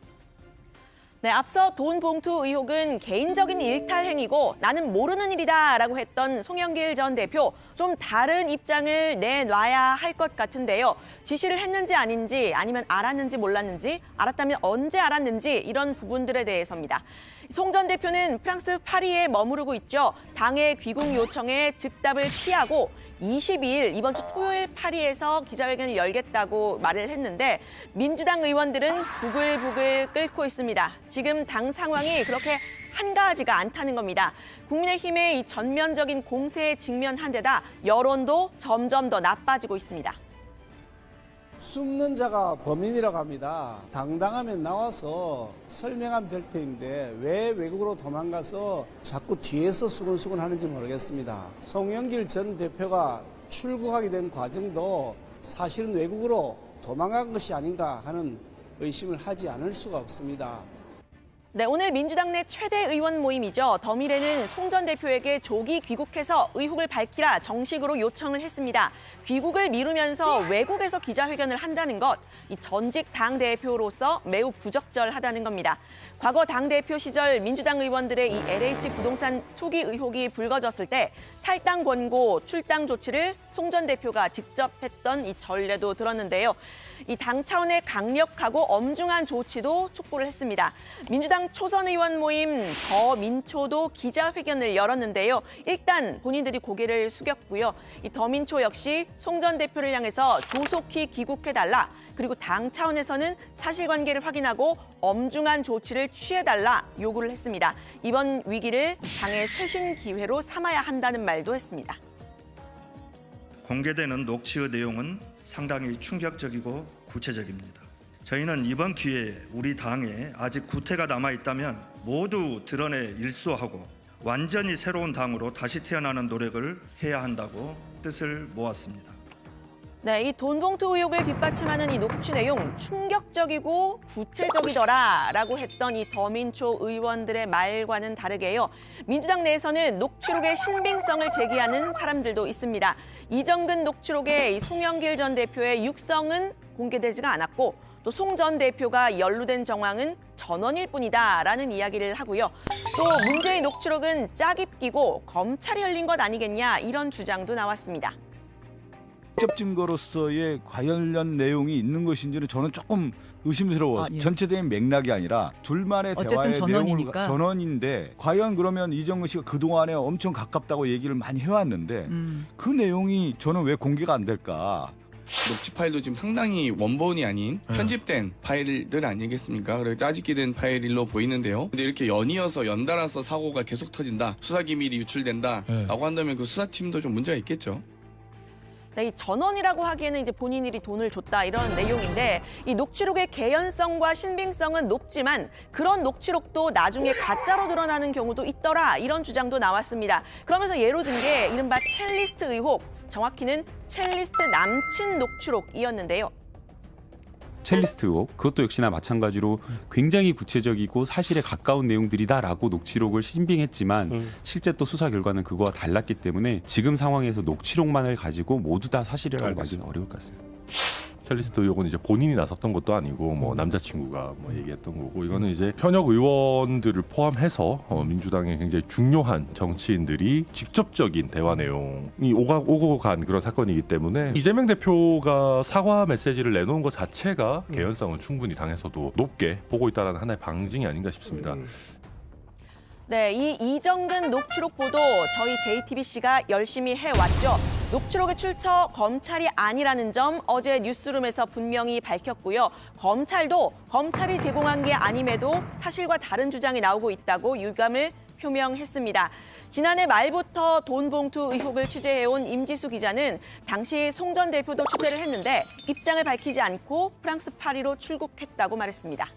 S21: 네, 앞서 돈 봉투 의혹은 개인적인 일탈 행위고 나는 모르는 일이다라고 했던 송영길 전 대표 좀 다른 입장을 내놔야 할 것 같은데요. 지시를 했는지 아닌지 아니면 알았는지 몰랐는지 알았다면 언제 알았는지 이런 부분들에 대해서입니다. 송 전 대표는 프랑스 파리에 머무르고 있죠. 당의 귀국 요청에 즉답을 피하고 22일 이번 주 토요일 파리에서 기자회견을 열겠다고 말을 했는데 민주당 의원들은 부글부글 끓고 있습니다. 지금 당 상황이 그렇게 한가하지가 않다는 겁니다. 국민의힘의 이 전면적인 공세에 직면한 데다 여론도 점점 더 나빠지고 있습니다.
S23: 숨는 자가 범인이라고 합니다. 당당하면 나와서 설명하면 될 텐데 왜 외국으로 도망가서 자꾸 뒤에서 수근수근 하는지 모르겠습니다. 송영길 전 대표가 출국하게 된 과정도 사실은 외국으로 도망간 것이 아닌가 하는 의심을 하지 않을 수가 없습니다.
S21: 네, 오늘 민주당 내 최대 의원 모임이죠. 더미래는 송 전 대표에게 조기 귀국해서 의혹을 밝히라 정식으로 요청을 했습니다. 귀국을 미루면서 외국에서 기자회견을 한다는 것, 이 전직 당대표로서 매우 부적절하다는 겁니다. 과거 당대표 시절 민주당 의원들의 이 LH 부동산 투기 의혹이 불거졌을 때 탈당 권고, 출당 조치를 송 전 대표가 직접 했던 이 전례도 들었는데요. 이 당 차원의 강력하고 엄중한 조치도 촉구를 했습니다. 민주당 초선 의원 모임 더민초도 기자회견을 열었는데요. 일단 본인들이 고개를 숙였고요. 이 더민초 역시 송 전 대표를 향해서 조속히 귀국해달라. 그리고 당 차원에서는 사실관계를 확인하고 엄중한 조치를 취해달라 요구를 했습니다. 이번 위기를 당의 쇄신 기회로 삼아야 한다는 말도 했습니다.
S24: 공개되는 녹취의 내용은 상당히 충격적이고 구체적입니다. 저희는 이번 기회에 우리 당에 아직 구태가 남아있다면 모두 드러내 일소하고 완전히 새로운 당으로 다시 태어나는 노력을 해야 한다고 뜻을 모았습니다.
S21: 네, 이 돈봉투 의혹을 뒷받침하는 이 녹취 내용 충격적이고 구체적이더라라고 했던 이 더민초 의원들의 말과는 다르게요. 민주당 내에서는 녹취록의 신빙성을 제기하는 사람들도 있습니다. 이정근 녹취록의 이 송영길 전 대표의 육성은 공개되지가 않았고 또 송 전 대표가 연루된 정황은 전원일 뿐이다라는 이야기를 하고요. 또 문제의 녹취록은 짝입 끼고 검찰이 흘린 것 아니겠냐 이런 주장도 나왔습니다.
S1: 직접 증거로서의 관련 내용이 있는 것인지는 저는 조금 의심스러워요.
S6: 예.
S1: 전체적인 맥락이 아니라 둘만의
S6: 어쨌든
S1: 대화의
S6: 전원이니까.
S1: 내용을 전원인데 과연 그러면 이정근 씨가 그동안에 엄청 가깝다고 얘기를 많이 해왔는데 그 내용이 저는 왜 공개가 안 될까?
S7: 녹취 파일도 지금 상당히 원본이 아닌 편집된 파일들 아니겠습니까? 그래서 짜집기 된 파일로 보이는데요. 근데 이렇게 연달아서 사고가 계속 터진다, 수사 기밀이 유출된다라고 한다면 그 수사팀도 좀 문제가 있겠죠.
S21: 네, 이 전원이라고 하기에는 이제 본인들이 돈을 줬다 이런 내용인데 이 녹취록의 개연성과 신빙성은 높지만 그런 녹취록도 나중에 가짜로 드러나는 경우도 있더라 이런 주장도 나왔습니다. 그러면서 예로 든 게 이른바 첼리스트 의혹, 정확히는 첼리스트 남친 녹취록이었는데요.
S10: 첼리스트 의혹, 그것도 역시나 마찬가지로 굉장히 구체적이고 사실에 가까운 내용들이다라고 녹취록을 신빙했지만 실제 또 수사 결과는 그거와 달랐기 때문에 지금 상황에서 녹취록만을 가지고 모두 다 사실이라고 말하기는 어려울 것 같습니다.
S25: 첼리스트 의혹은 이제 본인이 나섰던 것도 아니고 뭐 남자친구가 뭐 얘기했던 거고, 이거는 이제 현역 의원들을 포함해서 민주당의 굉장히 중요한 정치인들이 직접적인 대화 내용이 오고 간 그런 사건이기 때문에 이재명 대표가 사과 메시지를 내놓은 것 자체가 개연성은 충분히 당에서도 높게 보고 있다는 하나의 방증이 아닌가 싶습니다.
S21: 네, 이 이정근 녹취록 보도 저희 JTBC가 열심히 해왔죠. 녹취록의 출처 검찰이 아니라는 점 어제 뉴스룸에서 분명히 밝혔고요. 검찰도 검찰이 제공한 게 아님에도 사실과 다른 주장이 나오고 있다고 유감을 표명했습니다. 지난해 말부터 돈봉투 의혹을 취재해온 임지수 기자는 당시 송 전 대표도 취재를 했는데 입장을 밝히지 않고 프랑스 파리로 출국했다고 말했습니다.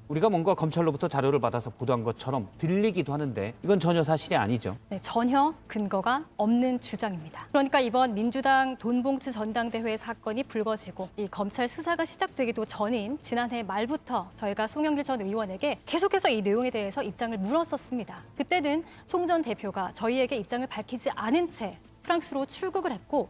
S26: 우리가 뭔가 검찰로부터 자료를 받아서 보도한 것처럼 들리기도 하는데 이건 전혀 사실이 아니죠.
S27: 네, 전혀 근거가 없는 주장입니다. 그러니까 이번 민주당 돈봉투 전당대회 사건이 불거지고 이 검찰 수사가 시작되기도 전인 지난해 말부터 저희가 송영길 전 의원에게 계속해서 이 내용에 대해서 입장을 물었었습니다. 그때는 송 전 대표가 저희에게 입장을 밝히지 않은 채 프랑스로 출국을 했고,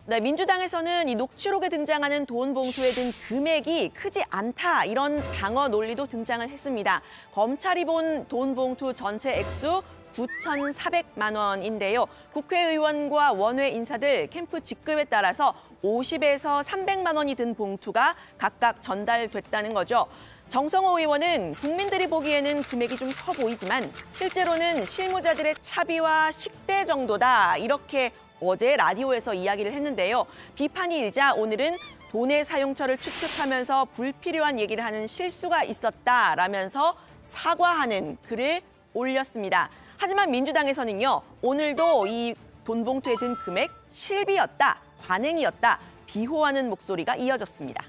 S21: 네, 민주당에서는 이 녹취록에 등장하는 돈 봉투에 든 금액이 크지 않다 이런 방어 논리도 등장을 했습니다. 검찰이 본 돈 봉투 전체 액수 9,400만 원인데요. 국회의원과 원외 인사들 캠프 직급에 따라서 50에서 300만 원이 든 봉투가 각각 전달됐다는 거죠. 정성호 의원은 국민들이 보기에는 금액이 좀 커 보이지만 실제로는 실무자들의 차비와 식대 정도다 이렇게 어제 라디오에서 이야기를 했는데요. 비판이 일자 오늘은 돈의 사용처를 추측하면서 불필요한 얘기를 하는 실수가 있었다라면서 사과하는 글을 올렸습니다. 하지만 민주당에서는요. 오늘도 이 돈봉투에 든 금액 실비였다, 관행이었다, 비호하는 목소리가 이어졌습니다.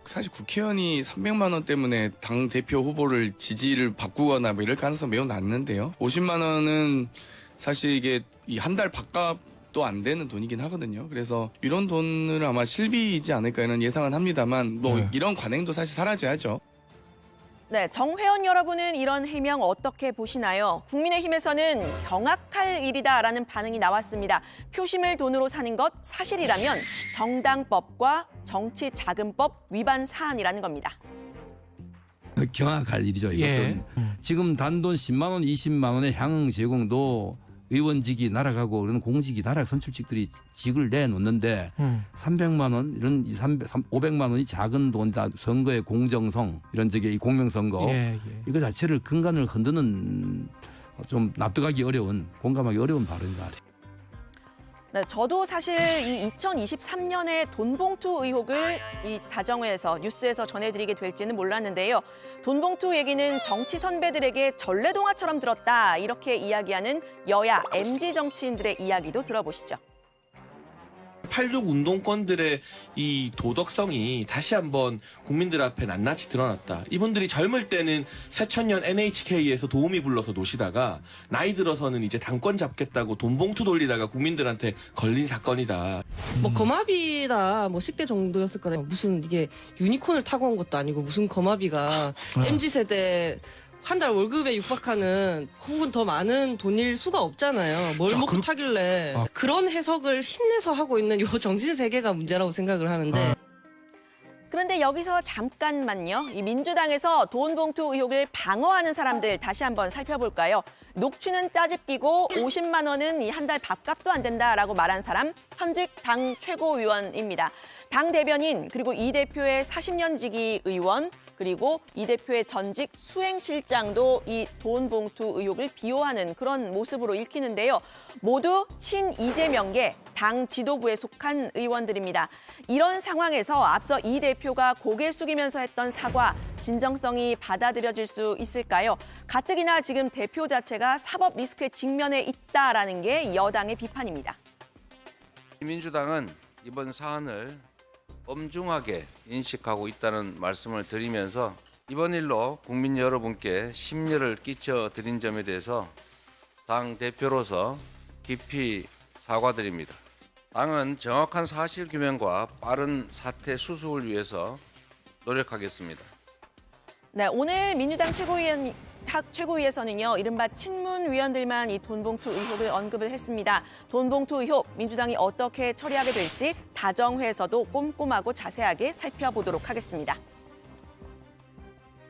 S7: 사실 국회의원이 300만 원 때문에 당 대표 후보를 지지를 바꾸거나 뭐 이럴 가능성 매우 낮는데요. 50만 원은 사실 이게 이 한 달 밥값도 안 되는 돈이긴 하거든요. 그래서 이런 돈을 아마 실비이지 않을까라는 예상은 합니다만 뭐 이런 관행도 사실 사라져야죠.
S21: 네, 정회원 여러분은 이런 해명 어떻게 보시나요? 국민의힘에서는 경악할 일이다라는 반응이 나왔습니다. 표심을 돈으로 사는 것 사실이라면 정당법과 정치자금법 위반 사안이라는 겁니다.
S2: 경악할 일이죠. 이것은 지금 단돈 10만 원, 20만 원의 향응 제공도 의원직이 날아가고 그런 공직이 나락 선출직들이 직을 내놓는데 300만 원 이런 500만 원이 작은 돈이다. 선거의 공정성 이런 이 공명선거 이거 자체를 근간을 흔드는 좀 납득하기 어려운 공감하기 어려운 발언이다.
S21: 네, 저도 사실 이 2023년에 돈봉투 의혹을 이 다정회에서 뉴스에서 전해드리게 될지는 몰랐는데요. 돈봉투 얘기는 정치 선배들에게 전래동화처럼 들었다 이렇게 이야기하는 여야 MZ 정치인들의 이야기도 들어보시죠.
S6: 8.6 운동권들의 이 도덕성이 다시 한번 국민들 앞에 낱낱이 드러났다. 이분들이 젊을 때는 새천년 NHK에서 도우미 불러서 노시다가 나이 들어서는 이제 당권 잡겠다고 돈 봉투 돌리다가 국민들한테 걸린 사건이다.
S11: 뭐 거마비나 뭐 10대 정도였을 거예요. 무슨 이게 유니콘을 타고 온 것도 아니고 무슨 거마비가 MZ세대 한 달 월급에 육박하는 혹은 더 많은 돈일 수가 없잖아요. 뭘 먹고 타길래. 그런 해석을 힘내서 하고 있는 요 정신세계가 문제라고 생각을 하는데.
S21: 그런데 여기서 잠깐만요. 이 민주당에서 돈 봉투 의혹을 방어하는 사람들 다시 한번 살펴볼까요? 녹취는 짜집기고 50만 원은 이 한 달 밥값도 안 된다라고 말한 사람, 현직 당 최고위원입니다. 당 대변인 그리고 이 대표의 40년 지기 의원 그리고 이 대표의 전직 수행실장도 이 돈 봉투 의혹을 비호하는 그런 모습으로 읽히는데요. 모두 친 이재명계 당 지도부에 속한 의원들입니다. 이런 상황에서 앞서 이 대표가 고개 숙이면서 했던 사과, 진정성이 받아들여질 수 있을까요? 가뜩이나 지금 대표 자체가 사법 리스크에 직면해 있다라는 게 여당의 비판입니다.
S12: 민주당은 이번 사안을 엄중하게 인식하고 있다는 말씀을 드리면서 이번 일로 국민 여러분께 심려를 끼쳐드린 점에 대해서 당 대표로서 깊이 사과드립니다. 당은 정확한 사실 규명과 빠른 사태 수습을 위해서 노력하겠습니다.
S21: 네, 오늘 민주당 최고위에서는요, 이른바 친문위원들만 이 돈봉투 의혹을 언급을 했습니다. 돈봉투 의혹, 민주당이 어떻게 처리하게 될지 다정회에서도 꼼꼼하고 자세하게 살펴보도록 하겠습니다.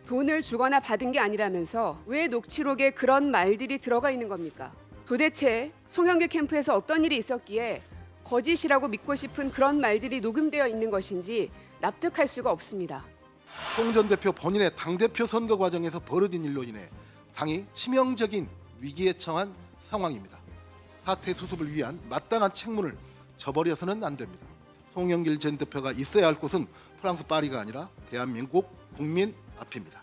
S13: 돈을 주거나 받은 게 아니라면서 왜 녹취록에 그런 말들이 들어가 있는 겁니까? 도대체 송영길 캠프에서 어떤 일이 있었기에 거짓이라고 믿고 싶은 그런 말들이 녹음되어 있는 것인지 납득할 수가 없습니다.
S14: 송 전 대표 본인의 당대표 선거 과정에서 벌어진 일로 인해 당이 치명적인 위기에 처한 상황입니다. 사태 수습을 위한 마땅한 책무를 저버려서는 안 됩니다. 송영길 전 대표가 있어야 할 곳은 프랑스 파리가 아니라 대한민국 국민 앞입니다.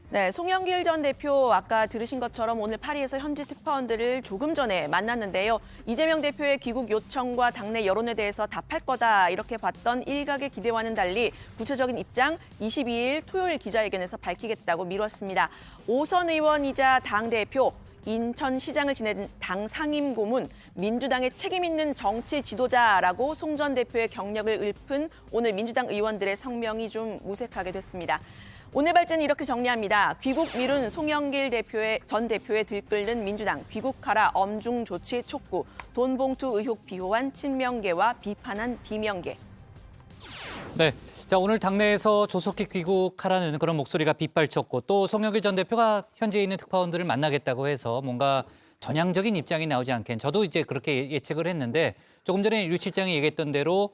S21: 네, 송영길 전 대표 아까 들으신 것처럼 오늘 파리에서 현지 특파원들을 조금 전에 만났는데요. 이재명 대표의 귀국 요청과 당내 여론에 대해서 답할 거다 이렇게 봤던 일각의 기대와는 달리 구체적인 입장 22일 토요일 기자회견에서 밝히겠다고 미뤘습니다. 오선 의원이자 당대표, 인천시장을 지낸 당 상임고문, 민주당의 책임 있는 정치 지도자라고 송 전 대표의 경력을 읊은 오늘 민주당 의원들의 성명이 좀 무색하게 됐습니다. 오늘 발제는 이렇게 정리합니다. 귀국 미룬 송영길 전 대표에 들끓는 민주당, 귀국하라 엄중 조치 촉구, 돈 봉투 의혹 비호한 친명계와 비판한 비명계.
S3: 네, 자 오늘 당내에서 조속히 귀국하라는 그런 목소리가 빗발쳤고 또 송영길 전 대표가 현지에 있는 특파원들을 만나겠다고 해서 뭔가 전향적인 입장이 나오지 않겠는 저도 이제 그렇게 예측을 했는데 조금 전에 류 실장이 얘기했던 대로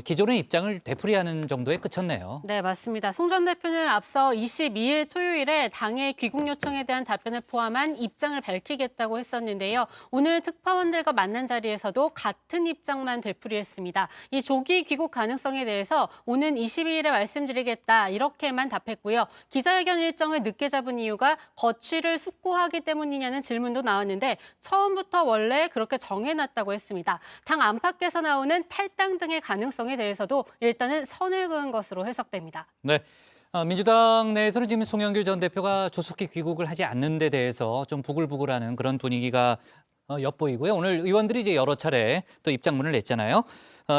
S3: 기존의 입장을 되풀이하는 정도에 그쳤네요.
S8: 네, 맞습니다. 송 전 대표는 앞서 22일 토요일에 당의 귀국 요청에 대한 답변을 포함한 입장을 밝히겠다고 했었는데요. 오늘 특파원들과 만난 자리에서도 같은 입장만 되풀이했습니다. 이 조기 귀국 가능성에 대해서 오는 22일에 말씀드리겠다 이렇게만 답했고요. 기자회견 일정을 늦게 잡은 이유가 거취를 숙고하기 때문이냐는 질문도 나왔는데 처음부터 원래 그렇게 정해놨다고 했습니다. 당 안팎에서 나오는 탈당 등의 가능성에 대해서도 일단은 선을 그은 것으로 해석됩니다.
S3: 네, 민주당 내에서는 지금 송영길 전 대표가 조속히 귀국을 하지 않는 데 대해서 좀 부글부글하는 그런 분위기가 엿보이고요. 오늘 의원들이 이제 여러 차례 또 입장문을 냈잖아요.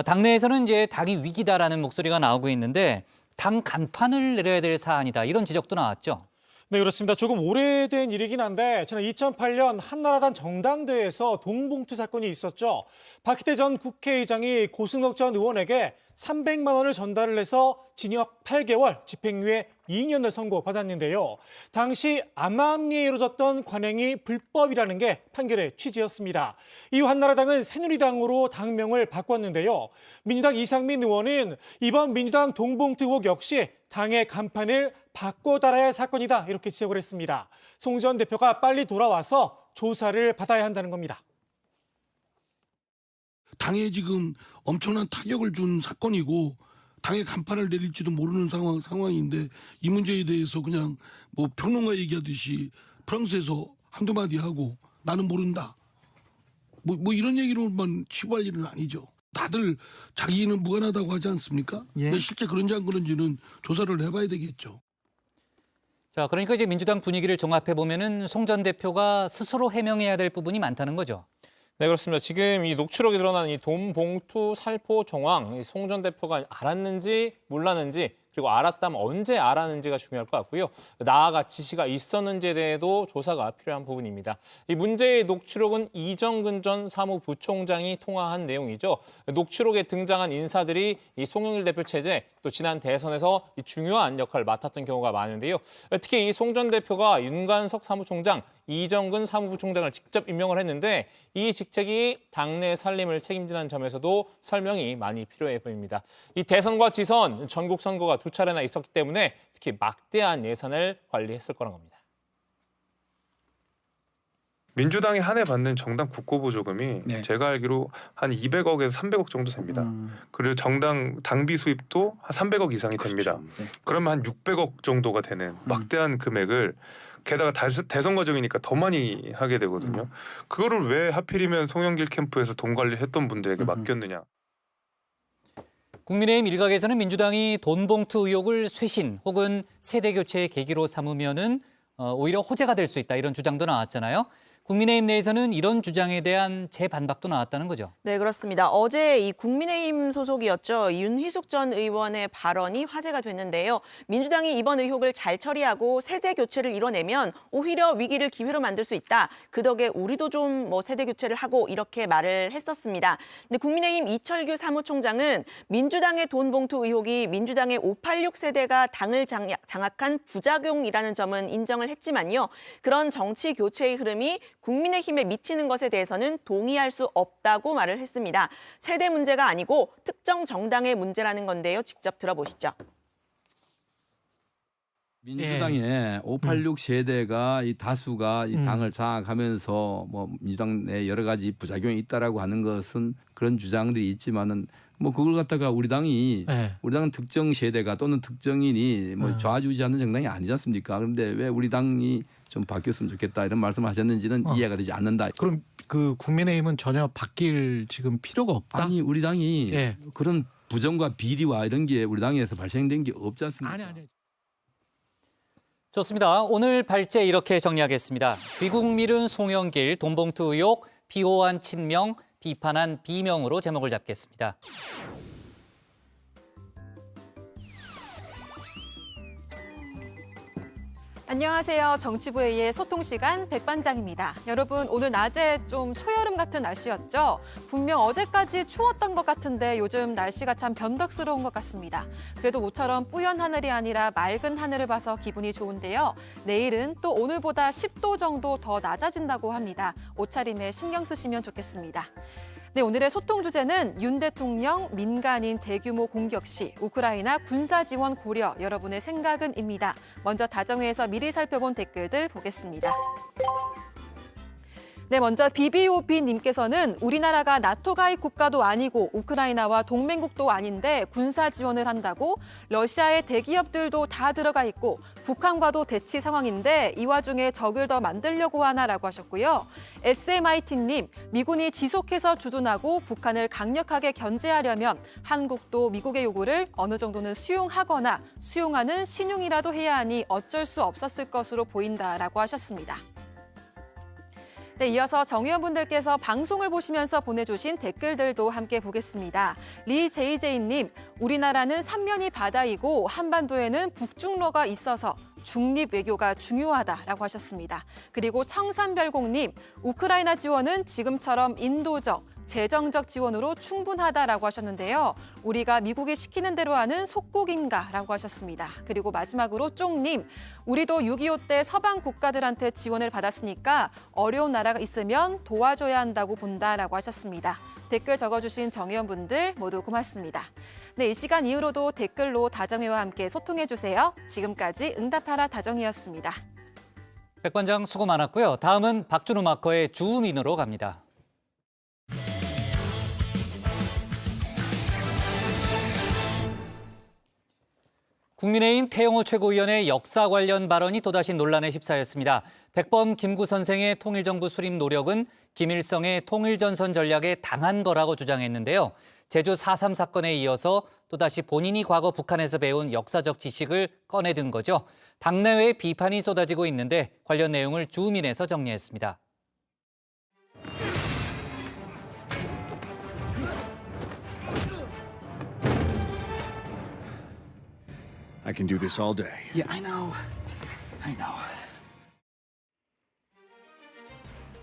S3: 당내에서는 이제 당이 위기다라는 목소리가 나오고 있는데 당 간판을 내려야 될 사안이다 이런 지적도 나왔죠.
S20: 네, 그렇습니다. 조금 오래된 일이긴 한데 지난 2008년 한나라당 정당대회에서 돈봉투 사건이 있었죠. 박희대 전 국회의장이 고승덕 전 의원에게 300만 원을 전달을 해서 징역 8개월, 집행유예 2년을 선고받았는데요. 당시 암암리에 이루어졌던 관행이 불법이라는 게 판결의 취지였습니다. 이후 한나라당은 새누리당으로 당명을 바꿨는데요. 민주당 이상민 의원은 이번 민주당 돈봉투 의혹 역시 당의 간판을 바꿔 달아야 할 사건이다 이렇게 지적을 했습니다. 송 전 대표가 빨리 돌아와서 조사를 받아야 한다는 겁니다.
S15: 당에 지금 엄청난 타격을 준 사건이고 당의 간판을 내릴지도 모르는 상황인데 이 문제에 대해서 그냥 뭐 평론가 얘기하듯이 프랑스에서 한두 마디 하고 나는 모른다. 뭐 이런 얘기로만 치부할 일은 아니죠. 다들 자기는 무관하다고 하지 않습니까? 근데 실제 그런지 안 그런지는 조사를 해봐야 되겠죠.
S3: 자, 그러니까 이제 민주당 분위기를 종합해 보면은 송 전 대표가 스스로 해명해야 될 부분이 많다는 거죠.
S5: 네, 그렇습니다. 지금 이 녹취록에 드러난 이 돈 봉투 살포 정황, 송 전 대표가 알았는지 몰랐는지, 그리고 알았다면 언제 알았는지가 중요할 것 같고요. 나아가 지시가 있었는지에 대해도 조사가 필요한 부분입니다. 이 문제의 녹취록은 이정근 전 사무부총장이 통화한 내용이죠. 녹취록에 등장한 인사들이 이 송영길 대표 체제, 또 지난 대선에서 이 중요한 역할을 맡았던 경우가 많은데요. 특히 이 송 전 대표가 윤관석 사무총장, 이정근 사무부총장을 직접 임명을 했는데 이 직책이 당내 살림을 책임지는 점에서도 설명이 많이 필요해 보입니다. 이 대선과 지선, 전국 선거가 두 차례나 있었기 때문에 특히 막대한 예산을 관리했을 거란 겁니다.
S9: 민주당이 한 해 받는 정당 국고보조금이 제가 알기로 한 200억에서 300억 정도 됩니다. 그리고 정당 당비 수입도 한 300억 이상이 됩니다. 그러면 한 600억 정도가 되는 막대한 금액을, 게다가 대선 과정이니까 더 많이 하게 되거든요. 그거를 왜 하필이면 송영길 캠프에서 돈 관리했던 분들에게 맡겼느냐.
S3: 국민의힘 일각에서는 민주당이 돈 봉투 의혹을 쇄신 혹은 세대 교체의 계기로 삼으면은 오히려 호재가 될 수 있다, 이런 주장도 나왔잖아요. 국민의힘 내에서는 이런 주장에 대한 재반박도 나왔다는 거죠.
S21: 네, 그렇습니다. 어제 이 국민의힘 소속이었죠. 윤희숙 전 의원의 발언이 화제가 됐는데요. 민주당이 이번 의혹을 잘 처리하고 세대 교체를 이뤄내면 오히려 위기를 기회로 만들 수 있다. 그 덕에 우리도 좀 세대 교체를 하고, 이렇게 말을 했었습니다. 근데 국민의힘 이철규 사무총장은 민주당의 돈 봉투 의혹이 민주당의 586 세대가 당을 장악한 부작용이라는 점은 인정을 했지만요. 그런 정치 교체의 흐름이 국민의힘에 미치는 것에 대해서는 동의할 수 없다고 말을 했습니다. 세대 문제가 아니고 특정 정당의 문제라는 건데요. 직접 들어보시죠.
S2: 민주당의 586 세대가 이 다수가 이 당을 장악하면서 뭐 민주당 내 여러 가지 부작용이 있다라고 하는 것은 그런 주장들이 있지만은 뭐 그걸 갖다가 우리 당은 특정 세대가 또는 특정인이 뭐 좌지우지하는 정당이 아니지 않습니까? 그런데 왜 우리 당이 좀 바뀌었으면 좋겠다 이런 말씀을 하셨는지는 이해가 되지 않는다.
S16: 그럼 그 국민의힘은 전혀 바뀔 지금 필요가 없다?
S2: 아니, 우리 당이 그런 부정과 비리와 이런 게 우리 당에서 발생된 게 없지 않습니까?
S16: 아니.
S3: 좋습니다. 오늘 발제 이렇게 정리하겠습니다. 귀국 미룬 송영길 돈봉투 의혹, 비호한 친명, 비판한 비명으로 제목을 잡겠습니다.
S17: 안녕하세요. 정치부회의의 소통시간 백반장입니다. 여러분, 오늘 낮에 좀 초여름 같은 날씨였죠? 분명 어제까지 추웠던 것 같은데 요즘 날씨가 참 변덕스러운 것 같습니다. 그래도 모처럼 뿌연 하늘이 아니라 맑은 하늘을 봐서 기분이 좋은데요. 내일은 또 오늘보다 10도 정도 더 낮아진다고 합니다. 옷차림에 신경 쓰시면 좋겠습니다. 네, 오늘의 소통 주제는 윤 대통령 민간인 대규모 공격 시 우크라이나 군사 지원 고려, 여러분의 생각은입니다. 먼저 다정회에서 미리 살펴본 댓글들 보겠습니다. 네, 먼저 BBOB님께서는 우리나라가 나토 가입 국가도 아니고 우크라이나와 동맹국도 아닌데 군사 지원을 한다고? 러시아의 대기업들도 다 들어가 있고 북한과도 대치 상황인데 이 와중에 적을 더 만들려고 하나라고 하셨고요. SMIT님, 미군이 지속해서 주둔하고 북한을 강력하게 견제하려면 한국도 미국의 요구를 어느 정도는 수용하거나 수용하는 신용이라도 해야 하니 어쩔 수 없었을 것으로 보인다라고 하셨습니다. 네, 이어서 정의원분들께서 방송을 보시면서 보내주신 댓글들도 함께 보겠습니다. 리제이제이님, 우리나라는 삼면이 바다이고 한반도에는 북중로가 있어서 중립 외교가 중요하다라고 하셨습니다. 그리고 청산별공님, 우크라이나 지원은 지금처럼 인도적, 재정적 지원으로 충분하다라고 하셨는데요. 우리가 미국이 시키는 대로 하는 속국인가라고 하셨습니다. 그리고 마지막으로 쪽님, 우리도 6.25 때 서방 국가들한테 지원을 받았으니까 어려운 나라가 있으면 도와줘야 한다고 본다라고 하셨습니다. 댓글 적어주신 정의원분들 모두 고맙습니다. 네, 이 시간 이후로도 댓글로 다정회와 함께 소통해주세요. 지금까지 응답하라 다정이었습니다.
S3: 백반장 수고 많았고요. 다음은 박준우 마커의 주민으로 갑니다. 국민의힘 태영호 최고위원의 역사 관련 발언이 또다시 논란에 휩싸였습니다. 백범 김구 선생의 통일정부 수립 노력은 김일성의 통일전선 전략에 당한 거라고 주장했는데요. 제주 4.3 사건에 이어서 또다시 본인이 과거 북한에서 배운 역사적 지식을 꺼내든 거죠. 당내외에 비판이 쏟아지고 있는데 관련 내용을 주민에서 정리했습니다.
S1: I can do this all day.
S4: Yeah, I know.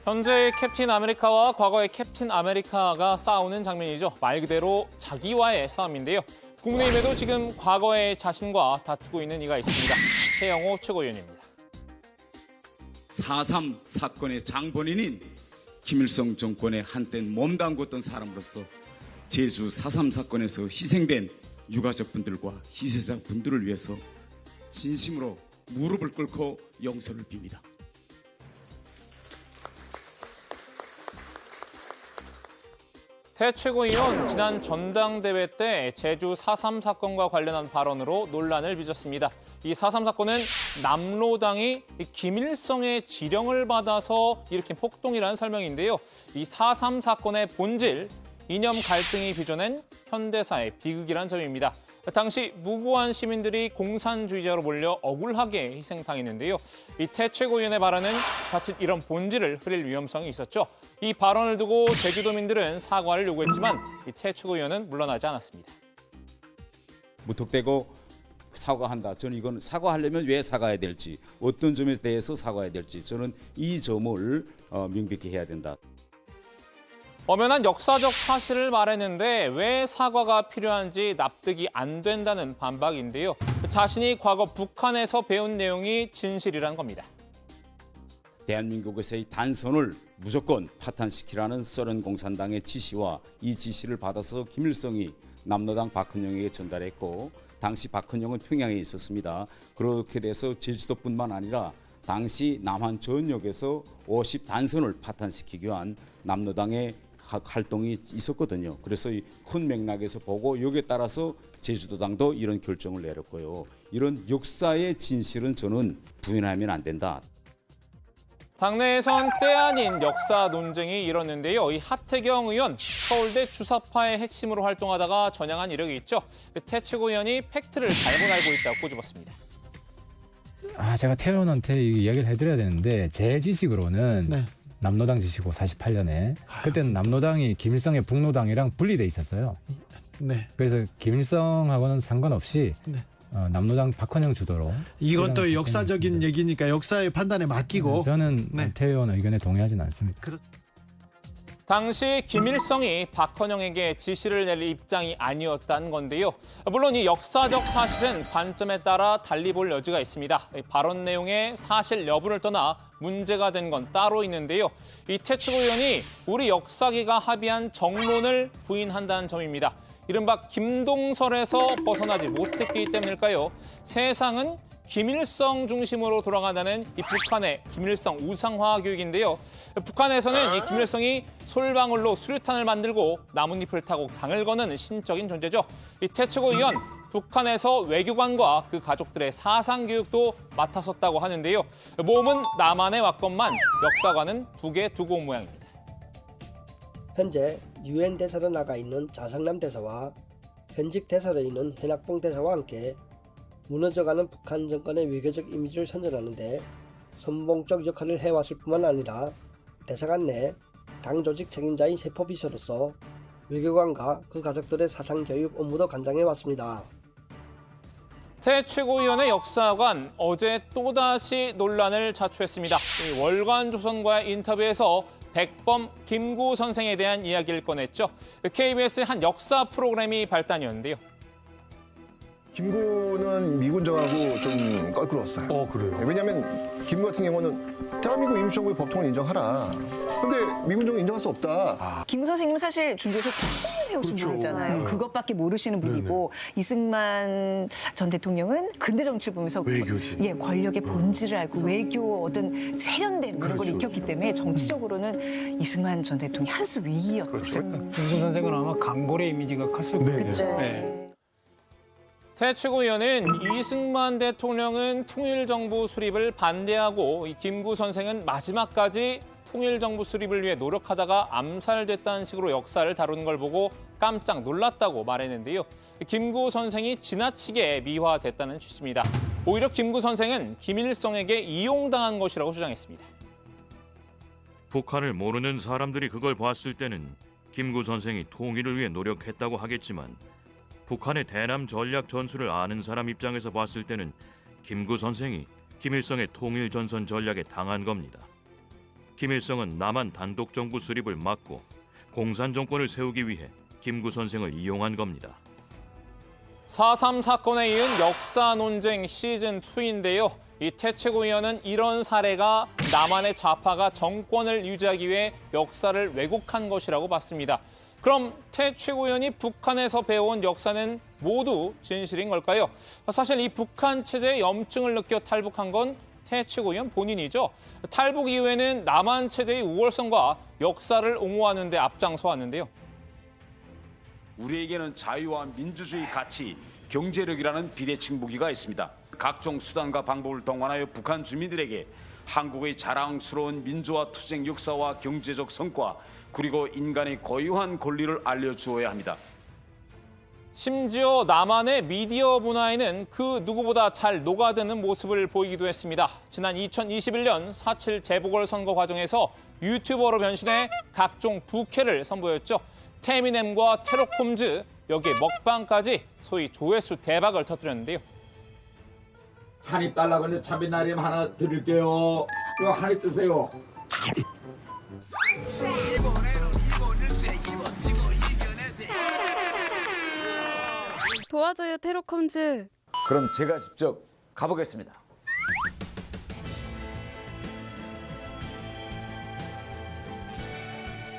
S5: 현재의 캡틴 아메리카와 과거의 캡틴 아메리카가 싸우는 장면이죠. 말 그대로 자기와의 싸움인데요. 국민의힘에도 지금 과거의 자신과 다투고 있는 이가 있습니다. 태영호 최고위원입니다.
S18: 4.3 사건의 장본인인 김일성 정권에 한때 몸담궜던 사람으로서 제주 4.3 사건에서 희생된 유가족분들과 희생자분들을 위해서 진심으로 무릎을 꿇고 용서를 빕니다.
S5: 태 최고위원 지난 전당대회 때 제주 4.3 사건과 관련한 발언으로 논란을 빚었습니다. 이 4.3 사건은 남로당이 김일성의 지령을 받아서 일으킨 폭동이라는 설명인데요. 이 4.3 사건의 본질, 이념 갈등이 빚어낸 현대사의 비극이란 점입니다. 당시 무고한 시민들이 공산주의자로 몰려 억울하게 희생당했는데요. 이 태 최고위원의 발언은 자칫 이런 본질을 흐릴 위험성이 있었죠. 이 발언을 두고 제주도민들은 사과를 요구했지만 이 태 최고위원은 물러나지 않았습니다.
S19: 무턱대고 사과한다. 저는 이건 사과하려면 왜 사과해야 될지, 어떤 점에 대해서 사과해야 될지 저는 이 점을 명백히 해야 된다.
S5: 엄연한 역사적 사실을 말했는데 왜 사과가 필요한지 납득이 안 된다는 반박인데요. 자신이 과거 북한에서 배운 내용이 진실이란 겁니다.
S19: 대한민국에서의 단선을 무조건 파탄시키라는 소련 공산당의 지시와 이 지시를 받아서 김일성이 남로당 박헌영에게 전달했고, 당시 박헌영은 평양에 있었습니다. 그렇게 돼서 제주도뿐만 아니라 당시 남한 전역에서 50 단선을 파탄시키기 위한 남로당의 활동이 있었거든요. 그래서 이 큰 맥락에서 보고 여기에 따라서 제주도당도 이런 결정을 내렸고요. 이런 역사의 진실은 저는 부인하면 안 된다.
S5: 당내에선 때 아닌 역사 논쟁이 일었는데요. 이 하태경 의원, 서울대 주사파의 핵심으로 활동하다가 전향한 이력이 있죠. 태 최고위원이 팩트를 잘못 알고 있다고 꼬집었습니다.
S22: 제가 태 의원한테 이야기를 해드려야 되는데 제 지식으로는 남로당 지시고 48년에 그때는 남로당이 김일성의 북로당이랑 분리돼 있었어요.
S16: 네.
S22: 그래서 김일성하고는 상관없이 남로당 박헌영 주도로.
S16: 이건 또 역사적인 얘기니까 역사의 판단에 맡기고.
S22: 저는 태 의원 의견에 동의하지는 않습니다.
S5: 당시 김일성이 박헌영에게 지시를 낼 입장이 아니었다는 건데요. 물론 이 역사적 사실은 관점에 따라 달리 볼 여지가 있습니다. 발언 내용의 사실 여부를 떠나 문제가 된 건 따로 있는데요. 이 태 최고위원이 우리 역사계가 합의한 정론을 부인한다는 점입니다. 이른바 김동설에서 벗어나지 못했기 때문일까요? 세상은 김일성 중심으로 돌아간다는 이 북한의 김일성 우상화 교육인데요. 북한에서는 이 김일성이 솔방울로 수류탄을 만들고 나뭇잎을 타고 강을 거는 신적인 존재죠. 이 태 최고위원, 북한에서 외교관과 그 가족들의 사상 교육도 맡았었다고 하는데요. 몸은 남한에 왔건만 역사관은 북에 두고 온 모양입니다.
S23: 현재 유엔 대사로 나가 있는 자성남 대사와 현직 대사로 있는 현학봉 대사와 함께 무너져가는 북한 정권의 외교적 이미지를 선전하는데 선봉적 역할을 해왔을 뿐만 아니라 대사관 내 당 조직 책임자인 세포비서로서 외교관과 그 가족들의 사상교육 업무도 관장해왔습니다.
S5: 태 최고위원의 역사관, 어제 또다시 논란을 자초했습니다. 월간조선과의 인터뷰에서 백범 김구 선생에 대한 이야기를 꺼냈죠. KBS 한 역사 프로그램이 발단이었는데요.
S24: 김구는 미군정하고 좀 껄끄러웠어요.
S15: 그래요?
S24: 왜냐하면 김구 같은 경우는 대한민국 임시정부의 법통을 인정하라. 근데 미군정은 인정할 수 없다.
S28: 김구 선생님은 사실 중국에서 투쟁을 해오신 분이잖아요. 그것밖에 모르시는 분이고 이승만 전 대통령은 근대 정치를 보면서
S15: 외교지.
S28: 권력의 본질을 알고 외교 어떤 세련됨 이런 걸 익혔기 때문에 정치적으로는 이승만 전 대통령이 한 수 위였죠.
S29: 김구 선생은 아마 강골의 이미지가 컸을 거예요.
S28: 그렇죠.
S5: 태 최고위원은 이승만 대통령은 통일정부 수립을 반대하고 이 김구 선생은 마지막까지 통일정부 수립을 위해 노력하다가 암살됐다는 식으로 역사를 다루는 걸 보고 깜짝 놀랐다고 말했는데요. 김구 선생이 지나치게 미화됐다는 취지입니다. 오히려 김구 선생은 김일성에게 이용당한 것이라고 주장했습니다.
S4: 북한을 모르는 사람들이 그걸 봤을 때는 김구 선생이 통일을 위해 노력했다고 하겠지만 북한의 대남 전략 전술을 아는 사람 입장에서 봤을 때는 김구 선생이 김일성의 통일 전선 전략에 당한 겁니다. 김일성은 남한 단독 정부 수립을 막고 공산 정권을 세우기 위해 김구 선생을 이용한 겁니다.
S5: 4.3 사건에 이은 역사 논쟁 시즌2인데요. 이 태채고 의원은 이런 사례가 남한의 좌파가 정권을 유지하기 위해 역사를 왜곡한 것이라고 봤습니다. 그럼 태채고 의원이 북한에서 배워온 역사는 모두 진실인 걸까요? 사실 이 북한 체제의 염증을 느껴 탈북한 건 태채고 의원 본인이죠. 탈북 이후에는 남한 체제의 우월성과 역사를 옹호하는 데 앞장서 왔는데요.
S18: 우리에게는 자유와 민주주의 가치, 경제력이라는 비대칭 무기가 있습니다. 각종 수단과 방법을 동원하여 북한 주민들에게 한국의 자랑스러운 민주화 투쟁 역사와 경제적 성과, 그리고 인간의 고유한 권리를 알려주어야 합니다.
S5: 심지어 남한의 미디어 문화에는 그 누구보다 잘 녹아드는 모습을 보이기도 했습니다. 지난 2021년 4.7 재보궐선거 과정에서 유튜버로 변신해 각종 부캐를 선보였죠. 태미넴과 테러콤즈, 여기에 먹방까지 소위 조회수 대박을 터뜨렸는데요.
S6: 한입 달라고 했는데 참비나림 하나 드릴게요. 이거 한입 드세요.
S7: 도와줘요, 테러컴즈.
S6: 그럼 제가 직접 가보겠습니다.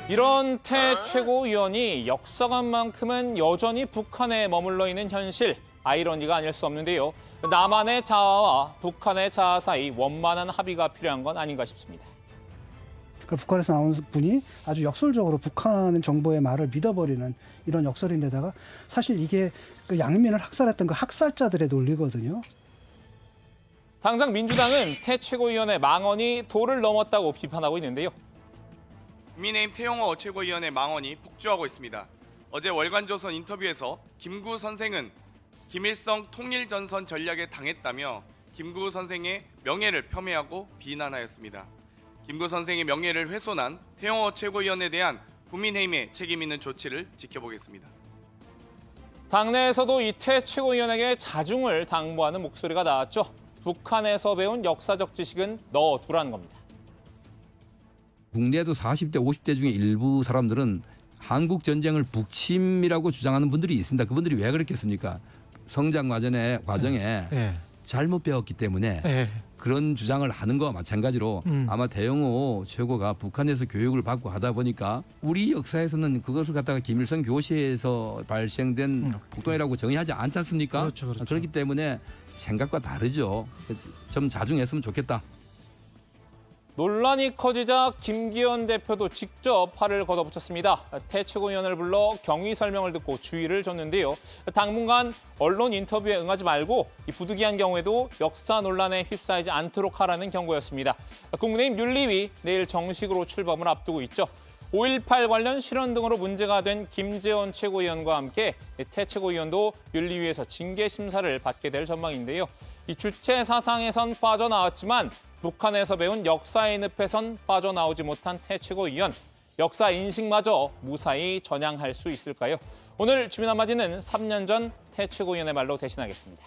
S5: 이런 태 최고위원이 역사관만큼은 여전히 북한에 머물러 있는 현실, 아이러니가 아닐 수 없는데요. 남한의 자아와 북한의 자아 사이 원만한 합의가 필요한 건 아닌가 싶습니다.
S10: 북한에서 나온 분이 아주 역설적으로 북한 정보의 말을 믿어버리는 이런 역설인데다가 사실 이게 그 양민을 학살했던 그 학살자들의 논리거든요.
S5: 당장 민주당은 태 최고위원의 망언이 도를 넘었다고 비판하고 있는데요.
S11: 국민의힘 태영호 최고위원의 망언이 폭주하고 있습니다. 어제 월간조선 인터뷰에서 김구 선생은 김일성 통일전선 전략에 당했다며 김구 선생의 명예를 폄훼하고 비난하였습니다. 김구 선생의 명예를 훼손한 태영호 최고위원에 대한 국민의힘의 책임 있는 조치를 지켜보겠습니다.
S5: 당내에서도 이 태 최고위원에게 자중을 당부하는 목소리가 나왔죠. 북한에서 배운 역사적 지식은 넣어두라는 겁니다.
S2: 국내에도 40대, 50대 중에 일부 사람들은 한국 전쟁을 북침이라고 주장하는 분들이 있습니다. 그분들이 왜 그랬겠습니까? 성장 과정에 잘못 배웠기 때문에 그런 주장을 하는 거와 마찬가지로 아마 태영호 최고가 북한에서 교육을 받고 하다 보니까 우리 역사에서는 그것을 갖다가 김일성 교시에서 발생된 북동이라고 정의하지 않지 않습니까?
S16: 그렇죠, 그렇죠.
S2: 그렇기 때문에 생각과 다르죠. 좀 자중했으면 좋겠다.
S5: 논란이 커지자 김기현 대표도 직접 팔을 걷어붙였습니다. 태 최고위원을 불러 경위 설명을 듣고 주의를 줬는데요. 당분간 언론 인터뷰에 응하지 말고 이 부득이한 경우에도 역사 논란에 휩싸이지 않도록 하라는 경고였습니다. 국민의힘 윤리위 내일 정식으로 출범을 앞두고 있죠. 5.18 관련 실언 등으로 문제가 된 김재원 최고위원과 함께 태 최고위원도 윤리위에서 징계 심사를 받게 될 전망인데요. 이 주체 사상에선 빠져나왔지만 북한에서 배운 역사의 늪에선 빠져나오지 못한 태 최고위원, 역사 인식마저 무사히 전향할 수 있을까요? 오늘 주민 한마디는 3년 전 태 최고위원의 말로 대신하겠습니다.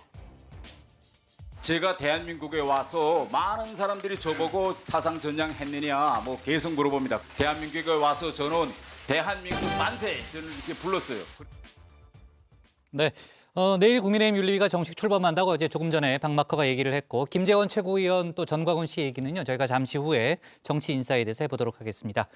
S18: 제가 대한민국에 와서 많은 사람들이 저보고 사상 전향했느냐 계속 물어봅니다. 대한민국에 와서 저는 대한민국 만세 저는 이렇게 불렀어요.
S3: 네. 내일 국민의힘 윤리위가 정식 출범한다고 어제 조금 전에 박마커가 얘기를 했고 김재원 최고위원 또 전광훈 씨 얘기는요. 저희가 잠시 후에 정치 인사이드에서 해보도록 하겠습니다.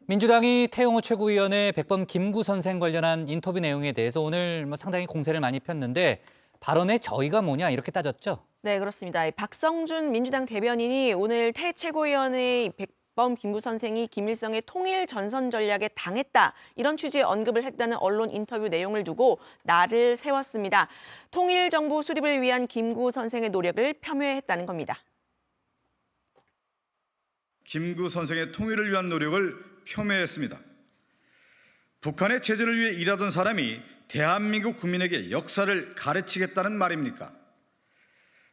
S3: 민주당이 태영호 최고위원의 백범 김구 선생 관련한 인터뷰 내용에 대해서 오늘 상당히 공세를 많이 폈는데 발언의 저희가 뭐냐 이렇게 따졌죠?
S21: 네, 그렇습니다. 박성준 민주당 대변인이 오늘 태 최고위원의 백범 김구 선생이 김일성의 통일 전선 전략에 당했다. 이런 취지의 언급을 했다는 언론 인터뷰 내용을 두고 날을 세웠습니다. 통일 정부 수립을 위한 김구 선생의 노력을 폄훼했다는 겁니다.
S7: 김구 선생의 통일을 위한 노력을 표명했습니다. 북한의 제재를 위해 일하던 사람이 대한민국 국민에게 역사를 가르치겠다는 말입니까?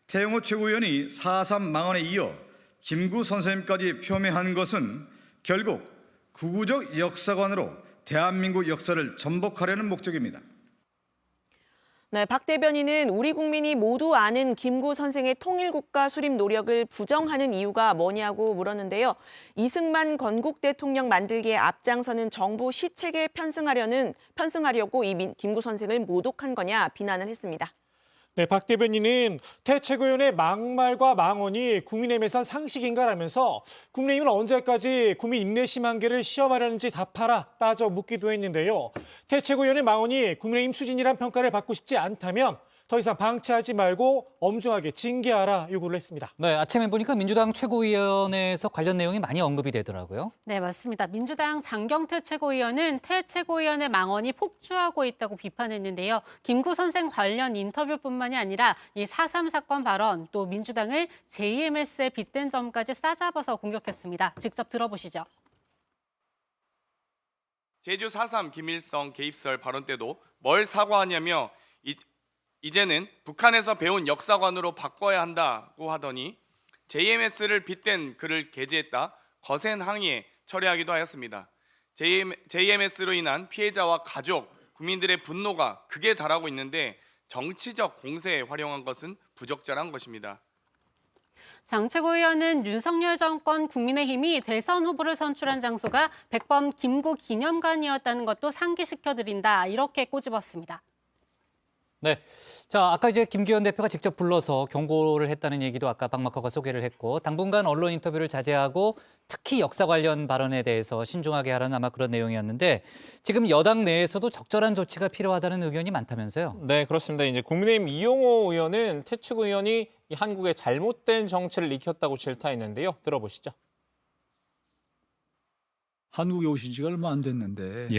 S7: 태영호 최고위원이 4.3 망언에 이어 김구 선생님까지 표명한 것은 결국 구구적 역사관으로 대한민국 역사를 전복하려는 목적입니다.
S21: 네, 박 대변인은 우리 국민이 모두 아는 김구 선생의 통일국가 수립 노력을 부정하는 이유가 뭐냐고 물었는데요. 이승만 건국 대통령 만들기에 앞장서는 정부 시책에 편승하려고 이 김구 선생을 모독한 거냐 비난을 했습니다.
S8: 네, 박 대변인은 태 최고위원의 막말과 망언이 국민의힘에선 상식인가라면서 국민의힘은 언제까지 국민 인내심 한계를 시험하려는지 답하라 따져 묻기도 했는데요. 태 최고위원의 망언이 국민의힘 수진이란 평가를 받고 싶지 않다면 더 이상 방치하지 말고 엄중하게 징계하라 요구를 했습니다.
S3: 네, 아침에 보니까 민주당 최고위원회에서 관련 내용이 많이 언급이 되더라고요.
S12: 네, 맞습니다. 민주당 장경태 최고위원은 태 최고위원의 망언이 폭주하고 있다고 비판했는데요. 김구 선생 관련 인터뷰뿐만이 아니라 이 4.3 사건 발언, 또 민주당을 JMS에 빗댄 점까지 싸잡아서 공격했습니다. 직접 들어보시죠.
S11: 제주 4.3 김일성 개입설 발언 때도 뭘 사과하냐며 이제는 북한에서 배운 역사관으로 바꿔야 한다고 하더니 JMS를 빗댄 글을 게재했다 거센 항의에 철회하기도 하였습니다. JMS로 인한 피해자와 가족, 국민들의 분노가 극에 달하고 있는데 정치적 공세에 활용한 것은 부적절한 것입니다.
S12: 장 최고위원은 윤석열 정권 국민의힘이 대선 후보를 선출한 장소가 백범 김구 기념관이었다는 것도 상기시켜드린다 이렇게 꼬집었습니다.
S3: 네, 자 아까 이제 김기현 대표가 직접 불러서 경고를 했다는 얘기도 아까 박마커가 소개를 했고 당분간 언론 인터뷰를 자제하고 특히 역사 관련 발언에 대해서 신중하게 하라는 아마 그런 내용이었는데 지금 여당 내에서도 적절한 조치가 필요하다는 의견이 많다면서요?
S5: 네, 그렇습니다. 이제 국민의힘 이용호 의원은 태 최고위원이 이 한국의 잘못된 정치를 익혔다고 질타했는데요. 들어보시죠.
S29: 한국에 오신 지가 얼마 안 됐는데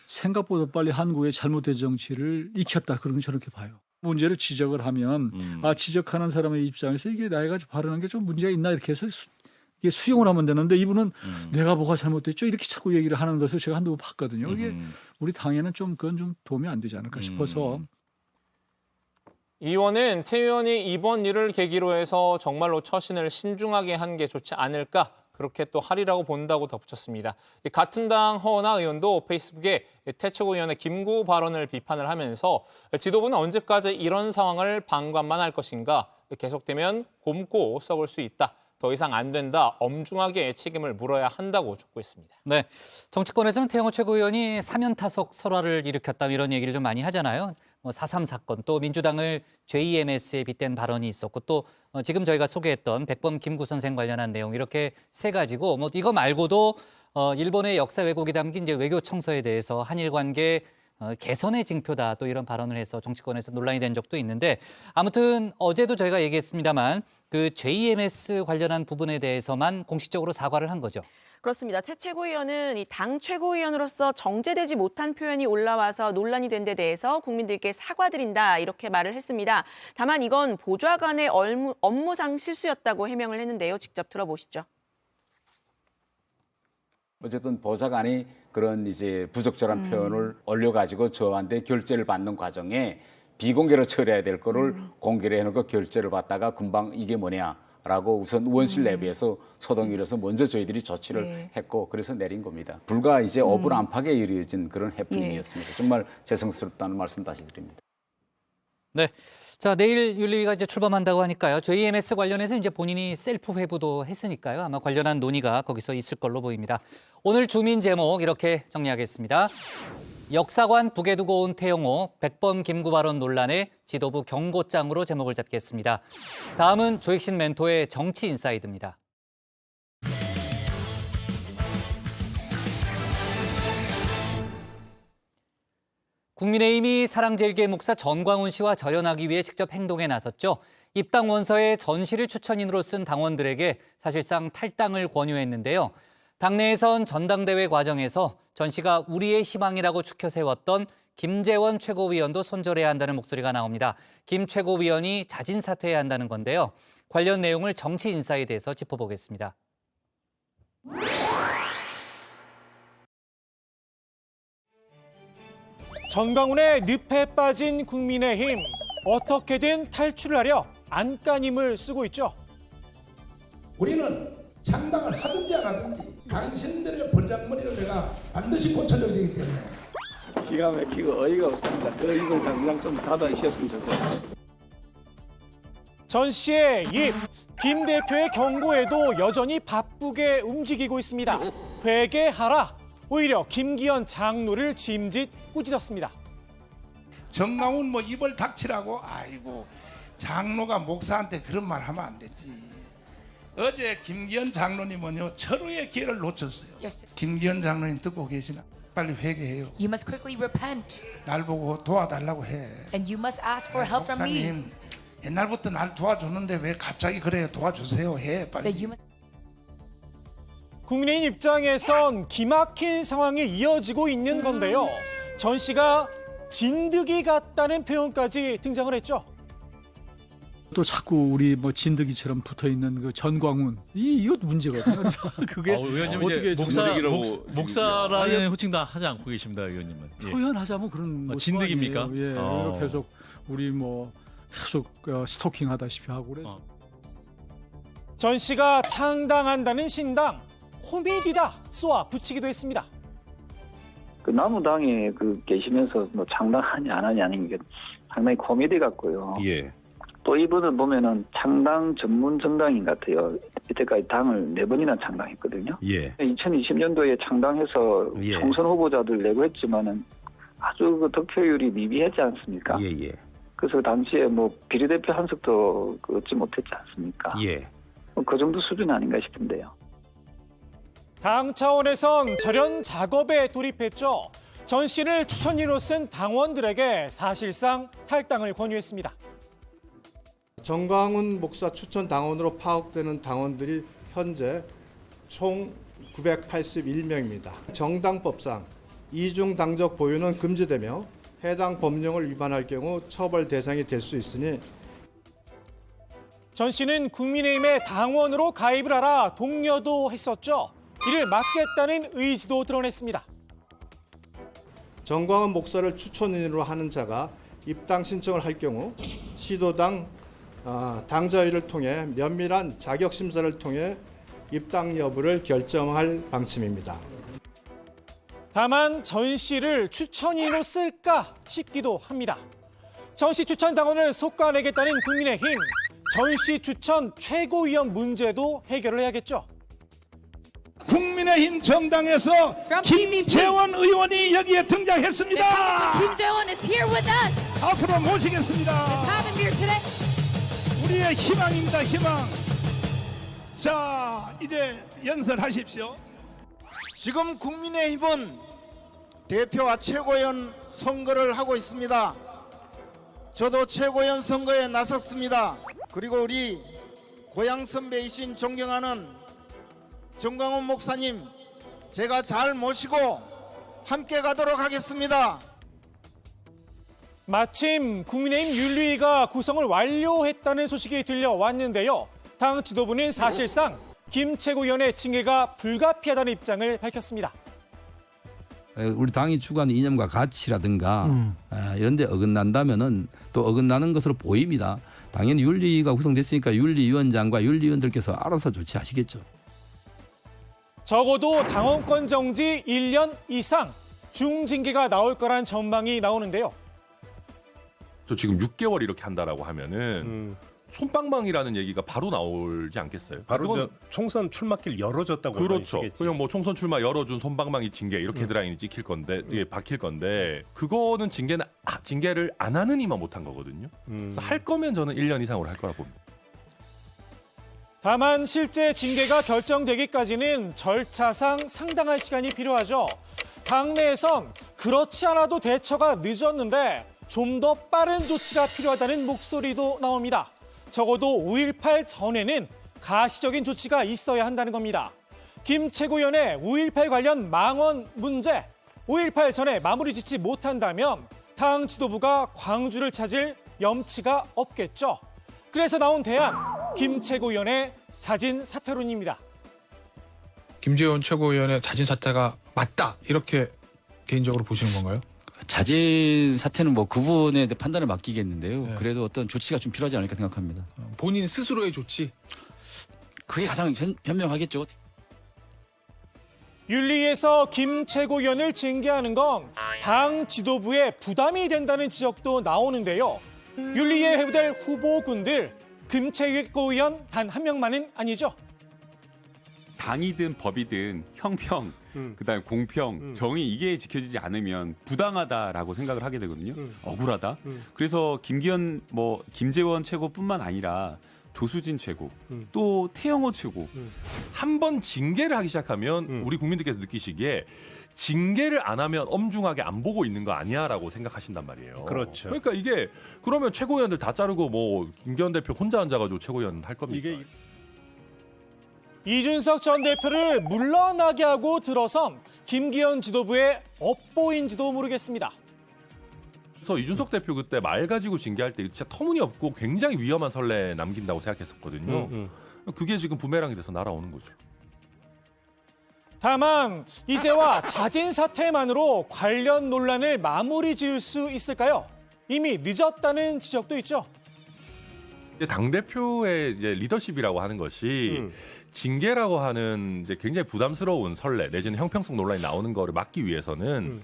S29: 생각보다 빨리 한국의 잘못된 정치를 익혔다. 그런 저렇게 봐요. 문제를 지적을 하면 지적하는 사람의 입장에서 이게 나이가 발언한 게 좀 문제가 있나 이렇게 해서 이게 수용을 하면 되는데 이분은 내가 뭐가 잘못됐죠? 이렇게 자꾸 얘기를 하는 것을 제가 한두 번 봤거든요. 이게 우리 당에는 좀 그건 좀 도움이 안 되지 않을까 싶어서.
S5: 이 의원은 태 의원이 이번 일을 계기로 해서 정말로 처신을 신중하게 한 게 좋지 않을까 그렇게 또 하리라고 본다고 덧붙였습니다. 같은 당 허은하 의원도 페이스북에 태 최고위원의 김구 발언을 비판을 하면서 지도부는 언제까지 이런 상황을 방관만 할 것인가 계속되면 곰고 썩을 수 있다. 더 이상 안 된다. 엄중하게 책임을 물어야 한다고 촉구했습니다.
S3: 네, 정치권에서는 태영호 최고위원이 사면타석 설화를 일으켰다 이런 얘기를 좀 많이 하잖아요. 4.3 사건, 또 민주당을 JMS에 빗댄 발언이 있었고 또 지금 저희가 소개했던 백범 김구 선생 관련한 내용 이렇게 세 가지고 이거 말고도 일본의 역사 왜곡이 담긴 이제 외교 청서에 대해서 한일 관계 개선의 징표다 또 이런 발언을 해서 정치권에서 논란이 된 적도 있는데 아무튼 어제도 저희가 얘기했습니다만 그 JMS 관련한 부분에 대해서만 공식적으로 사과를 한 거죠.
S21: 그렇습니다. 태 최고위원은 이 당 최고위원으로서 정제되지 못한 표현이 올라와서 논란이 된 데 대해서 국민들께 사과드린다 이렇게 말을 했습니다. 다만 이건 보좌관의 업무상 실수였다고 해명을 했는데요. 직접 들어보시죠.
S19: 어쨌든 보좌관이 그런 이제 부적절한 표현을 올려가지고 저한테 결재를 받는 과정에 비공개로 처리해야 될 거를 공개로 해놓고 결재를 받다가 금방 이게 뭐냐라고 우선 의원실 내부에서 소동이 일어서 먼저 저희들이 조치를 했고 그래서 내린 겁니다. 불과 이제 5분 안팎에 이루어진 그런 해프닝이었습니다. 정말 죄송스럽다는 말씀 다시 드립니다.
S3: 네. 자, 내일 윤리위가 이제 출범한다고 하니까요. JMS 관련해서 이제 본인이 셀프 회부도 했으니까요. 아마 관련한 논의가 거기서 있을 걸로 보입니다. 오늘 주민 제목 이렇게 정리하겠습니다. 역사관 북에 두고 온 태영호, 백범 김구 발언 논란에 지도부 경고장으로 제목을 잡겠습니다. 다음은 조익신 멘토의 정치 인사이드입니다. 국민의힘이 사랑제일교회 목사 전광훈 씨와 절연하기 위해 직접 행동에 나섰죠. 입당 원서에 전 씨를 추천인으로 쓴 당원들에게 사실상 탈당을 권유했는데요. 당내에선 전당대회 과정에서 전 씨가 우리의 희망이라고 추켜 세웠던 김재원 최고위원도 손절해야 한다는 목소리가 나옵니다. 김 최고위원이 자진 사퇴해야 한다는 건데요. 관련 내용을 정치 인사이드에서 짚어보겠습니다.
S8: 정강훈의 늪에 빠진 국민의힘. 어떻게든 탈출을 하려 안간힘을 쓰고 있죠.
S1: 우리는 창당을 하든지 안 하든지 당신들의 벌장머리를 내가 반드시 고쳐줘야 되기 때문에.
S9: 기가 막히고 어이가 없습니다. 그 입을 당장 좀 닫아주셨으면 좋겠어요.
S8: 전 씨의 입, 김 대표의 경고에도 여전히 바쁘게 움직이고 있습니다. 회개하라. 오히려 김기현 장로를 짐짓 꾸짖었습니다.
S1: 정강훈 뭐 입을 닥치라고? 아이고, 장로가 목사한테 그런 말 하면 안 되지. 어제 김기현 장로님은요, 철우의 기회를 놓쳤어요. 김기현 장로님 듣고 계시나? 빨리 회개해요.
S13: You must quickly repent.
S1: 날 보고 도와달라고 해.
S13: And you must ask for help from me.
S1: 목사님, 옛날부터 날 도와줬는데 왜 갑자기 그래요? 도와주세요. 해 빨리.
S8: 국민의힘 입장에선 기막힌 상황이 이어지고 있는 건데요. 전 씨가 진드기 같다는 표현까지 등장을 했죠.
S29: 또 자꾸 우리 뭐 진드기처럼 붙어 있는 그 전광훈 이것도 문제거든요. 그래서 그게
S14: 의원님
S29: 어떻게
S14: 목사라는 호칭도 하지 않고 계십니다, 의원님은.
S29: 표현하자면 그런 모습
S14: 진드기입니까?
S29: 아니에요. 예, 그리고 계속 우리 뭐 계속 스토킹하다시피 하고 그래서.
S8: 전 씨가 창당한다는 신당 코미디다 쏘아 붙이기도 했습니다.
S9: 그 나무당에 계시면서 뭐 창당하냐 안 하냐는 게 상당히 코미디 같고요.
S17: 예.
S9: 또 이분은 보면은 창당 전문 정당인 것 같아요. 이때까지 당을 4번이나 창당했거든요.
S17: 예.
S9: 2020년도에 창당해서
S17: 예.
S9: 총선 후보자들 내고 했지만은 아주 그 득표율이 미비했지 않습니까?
S17: 예.
S9: 그래서 당시에 뭐 비례대표 한 석도 얻지 못했지 않습니까?
S17: 예.
S9: 그 정도 수준 아닌가 싶은데요.
S8: 당 차원에선 절연 작업에 돌입했죠. 전 씨를 추천인으로 쓴 당원들에게 사실상 탈당을 권유했습니다.
S20: 정광훈 목사 추천 당원으로 파악되는 당원들이 현재 총 981명입니다. 정당법상 이중 당적 보유는 금지되며 해당 법령을 위반할 경우 처벌 대상이 될 수 있으니
S8: 전 씨는 국민의힘의 당원으로 가입을 하라 독려도 했었죠. 이를 막겠다는 의지도 드러냈습니다.
S20: 정광훈 목사를 추천인으로 하는 자가 입당 신청을 할 경우 시도당 당자회를 통해 면밀한 자격 심사를 통해 입당 여부를 결정할 방침입니다.
S8: 다만 전 씨를 추천인으로 쓸까 싶기도 합니다. 전 씨 추천 당원을 속아내겠다는 국민의힘. 전 씨 추천 최고위원 문제도 해결을 해야겠죠.
S1: 국민의힘 정당에서 김재원 의원이 여기에 등장했습니다.
S13: 김재원 is here with us.
S1: 앞으로 모시겠습니다.
S13: Have him here today.
S1: 우리의 희망입니다. 희망. 자, 이제 연설하십시오.
S25: 지금 국민의힘은 대표와 최고위원 선거를 하고 있습니다. 저도 최고위원 선거에 나섰습니다. 그리고 우리 고향 선배이신 존경하는 정광훈 목사님, 제가 잘 모시고 함께 가도록 하겠습니다.
S8: 마침 국민의힘 윤리위가 구성을 완료했다는 소식이 들려왔는데요. 당 지도부는 사실상 김 최고위원의 징계가 불가피하다는 입장을 밝혔습니다.
S2: 우리 당이 추구하는 이념과 가치라든가 이런 데 어긋난다면은 또 어긋나는 것으로 보입니다. 당연히 윤리위가 구성됐으니까 윤리위원장과 윤리위원들께서 알아서 조치하시겠죠.
S8: 적어도 당원권 정지 1년 이상 중징계가 나올 거란 전망이 나오는데요.
S26: 저 지금 6개월 이렇게 한다라고 하면은 솜방망이라는 얘기가 바로 나오지 않겠어요?
S27: 바로 총선 출마길 열어줬다고.
S26: 그렇죠. 그냥 뭐 총선 출마 열어준 솜방망이 징계 이렇게 헤드라인이 찍힐 건데 이게 박힐 건데 그거는 징계를 안 하는 이만 못한 거거든요. 그래서 할 거면 저는 1년 이상으로 할 거라 봅니다.
S8: 다만 실제 징계가 결정되기까지는 절차상 상당한 시간이 필요하죠. 당내에선 그렇지 않아도 대처가 늦었는데 좀 더 빠른 조치가 필요하다는 목소리도 나옵니다. 적어도 5.18 전에는 가시적인 조치가 있어야 한다는 겁니다. 김 최고위원의 5.18 관련 망언 문제, 5.18 전에 마무리 짓지 못한다면 당 지도부가 광주를 찾을 염치가 없겠죠. 그래서 나온 대안, 김 최고위원의 자진 사퇴론입니다.
S30: 김재원 최고위원의 자진 사퇴가 맞다 이렇게 개인적으로 보시는 건가요?
S4: 자진 사퇴는 뭐 그분의 판단을 맡기겠는데요. 그래도 어떤 조치가 좀 필요하지 않을까 생각합니다.
S6: 본인 스스로의 조치?
S4: 그게 가장 현명하겠죠.
S8: 윤리위에서 김 최고위원을 징계하는 건 당 지도부에 부담이 된다는 지적도 나오는데요. 윤리위에 회부될 후보군들, 김 최고위원 단 한 명만은 아니죠.
S10: 당이든 법이든 형평, 그다음에 공평, 정의 이게 지켜지지 않으면 부당하다라고 생각을 하게 되거든요. 억울하다. 그래서 김재원 최고뿐만 아니라 조수진 최고, 또 태영호 최고
S26: 한 번 징계를 하기 시작하면 우리 국민들께서 느끼시기에 징계를 안 하면 엄중하게 안 보고 있는 거 아니야라고 생각하신단 말이에요.
S27: 그렇죠.
S26: 그러니까 이게 그러면 최고위원들 다 자르고 뭐 김기현 대표 혼자 앉아가지고 최고위원 할 겁니까?
S8: 이준석 전 대표를 물러나게 하고 들어선 김기현 지도부의 업보인지도 모르겠습니다.
S26: 그래서 이준석 대표 그때 말 가지고 징계할 때 진짜 터무니없고 굉장히 위험한 선례 남긴다고 생각했었거든요. 그게 지금 부메랑이 돼서 날아오는 거죠.
S8: 다만 이제와 자진 사퇴만으로 관련 논란을 마무리 지을 수 있을까요? 이미 늦었다는 지적도 있죠.
S26: 당 대표의 이제 리더십이라고 하는 것이 징계라고 하는 이제 굉장히 부담스러운 선례 내지는 형평성 논란이 나오는 거를 막기 위해서는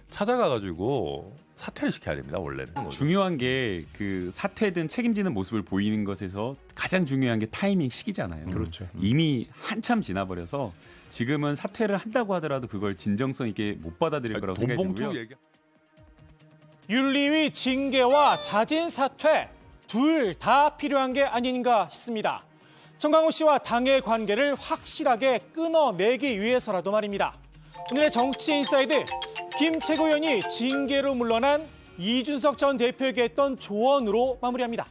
S26: 찾아가가지고 사퇴를 시켜야 됩니다. 원래는.
S10: 중요한 게 그 사퇴든 책임지는 모습을 보이는 것에서 가장 중요한 게 타이밍 시기잖아요.
S27: 그렇죠.
S10: 이미 한참 지나버려서 지금은 사퇴를 한다고 하더라도 그걸 진정성 있게 못 받아들일 거라고 생각이 들고요.
S8: 윤리위 징계와 자진 사퇴 둘 다 필요한 게 아닌가 싶습니다. 정강훈 씨와 당의 관계를 확실하게 끊어내기 위해서라도 말입니다. 오늘의 정치인사이드 김 최고위원이 징계로 물러난 이준석 전 대표에게 했던 조언으로 마무리합니다.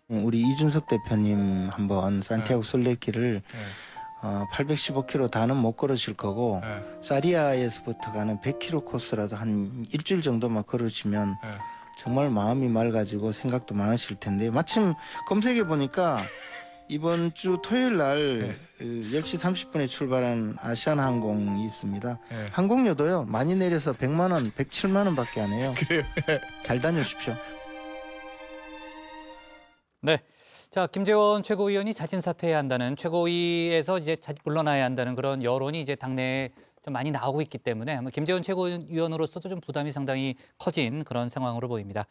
S15: 우리 이준석 대표님 한번 산티아고 순례길을 815km 다는 못 걸으실 거고 사리아에서부터 가는 100km 코스라도 한 일주일 정도만 걸으시면 정말 마음이 맑아지고 생각도 많으실 텐데 마침 검색해 보니까 이번 주 토요일 날 10시 30분에 출발한 아시아나항공이 있습니다. 항공료도요 많이 내려서 100만 원, 107만 원밖에 안 해요.
S27: 그래요?
S15: 잘 다녀오십시오.
S3: 네. 자, 김재원 최고위원이 자진 사퇴해야 한다는 최고위에서 이제 물러나야 한다는 그런 여론이 이제 당내에 좀 많이 나오고 있기 때문에 김재원 최고위원으로서도 좀 부담이 상당히 커진 그런 상황으로 보입니다.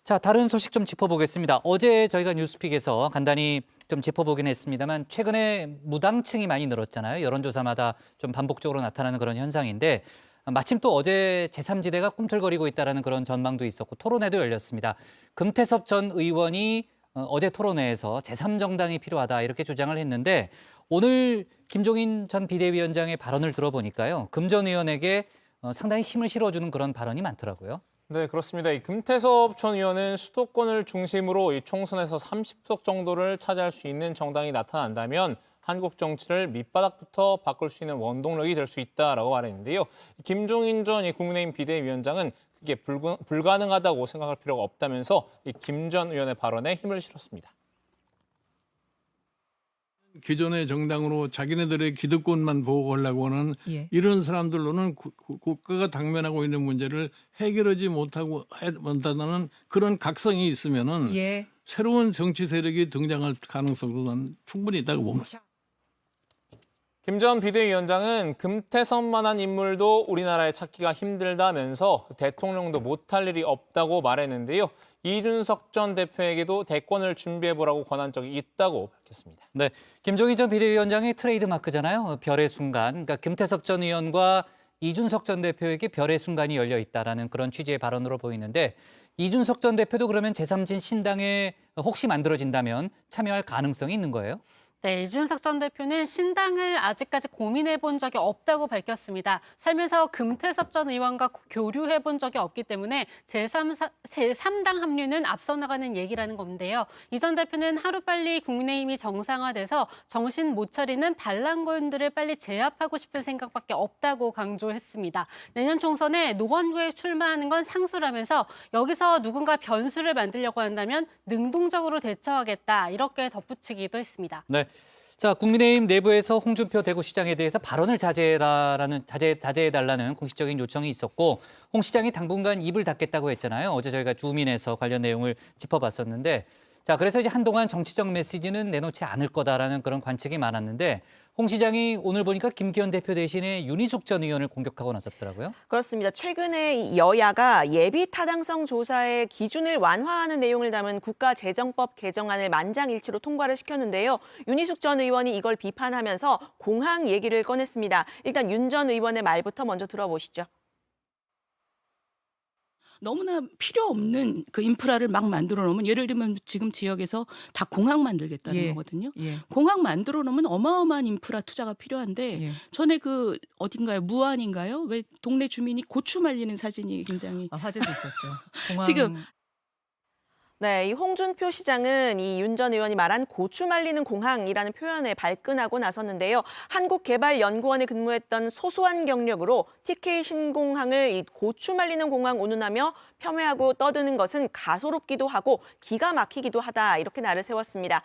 S3: 자, 다른 소식 좀 짚어보겠습니다. 어제 저희가 뉴스픽에서 간단히 좀 짚어보긴 했습니다만 최근에 무당층이 많이 늘었잖아요. 여론조사마다 좀 반복적으로 나타나는 그런 현상인데 마침 또 어제 제3지대가 꿈틀거리고 있다는 그런 전망도 있었고 토론회도 열렸습니다. 금태섭 전 의원이 어제 토론회에서 제3정당이 필요하다 이렇게 주장을 했는데 오늘 김종인 전 비대위원장의 발언을 들어보니까요. 금 전 의원에게 상당히 힘을 실어주는 그런 발언이 많더라고요.
S5: 네, 그렇습니다. 이 금태섭 전 의원은 수도권을 중심으로 이 총선에서 30석 정도를 차지할 수 있는 정당이 나타난다면 한국 정치를 밑바닥부터 바꿀 수 있는 원동력이 될 수 있다라고 말했는데요. 김종인 전 국민의힘 비대위원장은 그게 불가능하다고 생각할 필요가 없다면서 이 김 전 의원의 발언에 힘을 실었습니다.
S29: 기존의 정당으로 자기네들의 기득권만 보호하려고 하는 이런 사람들로는 국가가 당면하고 있는 문제를 해결하지 못하고 한다는 그런 각성이 있으면은 새로운 정치 세력이 등장할 가능성도 난 충분히 있다고 봅니다.
S5: 김 전 비대위원장은 금태섭만한 인물도 우리나라에 찾기가 힘들다면서 대통령도 못할 일이 없다고 말했는데요. 이준석 전 대표에게도 대권을 준비해보라고 권한 적이 있다고 밝혔습니다.
S3: 네, 김종인 전 비대위원장의 트레이드마크잖아요. 별의 순간. 그러니까 금태섭 전 의원과 이준석 전 대표에게 별의 순간이 열려 있다라는 그런 취지의 발언으로 보이는데 이준석 전 대표도 그러면 제3진 신당에 혹시 만들어진다면 참여할 가능성이 있는 거예요?
S12: 네, 이준석 전 대표는 신당을 아직까지 고민해 본 적이 없다고 밝혔습니다. 살면서 금태섭 전 의원과 교류해 본 적이 없기 때문에 제3당 합류는 앞서 나가는 얘기라는 건데요. 이 전 대표는 하루빨리 국민의힘이 정상화돼서 정신 못 차리는 반란군들을 빨리 제압하고 싶은 생각밖에 없다고 강조했습니다. 내년 총선에 노원구에 출마하는 건 상수라면서 여기서 누군가 변수를 만들려고 한다면 능동적으로 대처하겠다 이렇게 덧붙이기도 했습니다.
S3: 네. 자, 국민의힘 내부에서 홍준표 대구시장에 대해서 발언을 자제해달라는 공식적인 요청이 있었고 홍 시장이 당분간 입을 닫겠다고 했잖아요. 어제 저희가 주민에서 관련 내용을 짚어봤었는데 자, 그래서 이제 한동안 정치적 메시지는 내놓지 않을 거다라는 그런 관측이 많았는데 홍 시장이 오늘 보니까 김기현 대표 대신에 윤희숙 전 의원을 공격하고 나섰더라고요.
S21: 그렇습니다. 최근에 여야가 예비 타당성 조사의 기준을 완화하는 내용을 담은 국가재정법 개정안을 만장일치로 통과를 시켰는데요. 윤희숙 전 의원이 이걸 비판하면서 공항 얘기를 꺼냈습니다. 일단 윤 전 의원의 말부터 먼저 들어보시죠.
S7: 너무나 필요 없는 그 인프라를 막 만들어 놓으면 예를 들면 지금 지역에서 다 공항 만들겠다는 거거든요. 공항 만들어 놓으면 어마어마한 인프라 투자가 필요한데 전에 그 어딘가요? 무안인가요? 왜 동네 주민이 고추 말리는 사진이 굉장히
S11: 화제도 있었죠.
S21: 지금 네, 이 홍준표 시장은 이 윤 전 의원이 말한 고추 말리는 공항이라는 표현에 발끈하고 나섰는데요. 한국개발연구원에 근무했던 소소한 경력으로 TK 신공항을 이 고추 말리는 공항 운운하며 폄훼하고 떠드는 것은 가소롭기도 하고 기가 막히기도 하다 이렇게 날을 세웠습니다.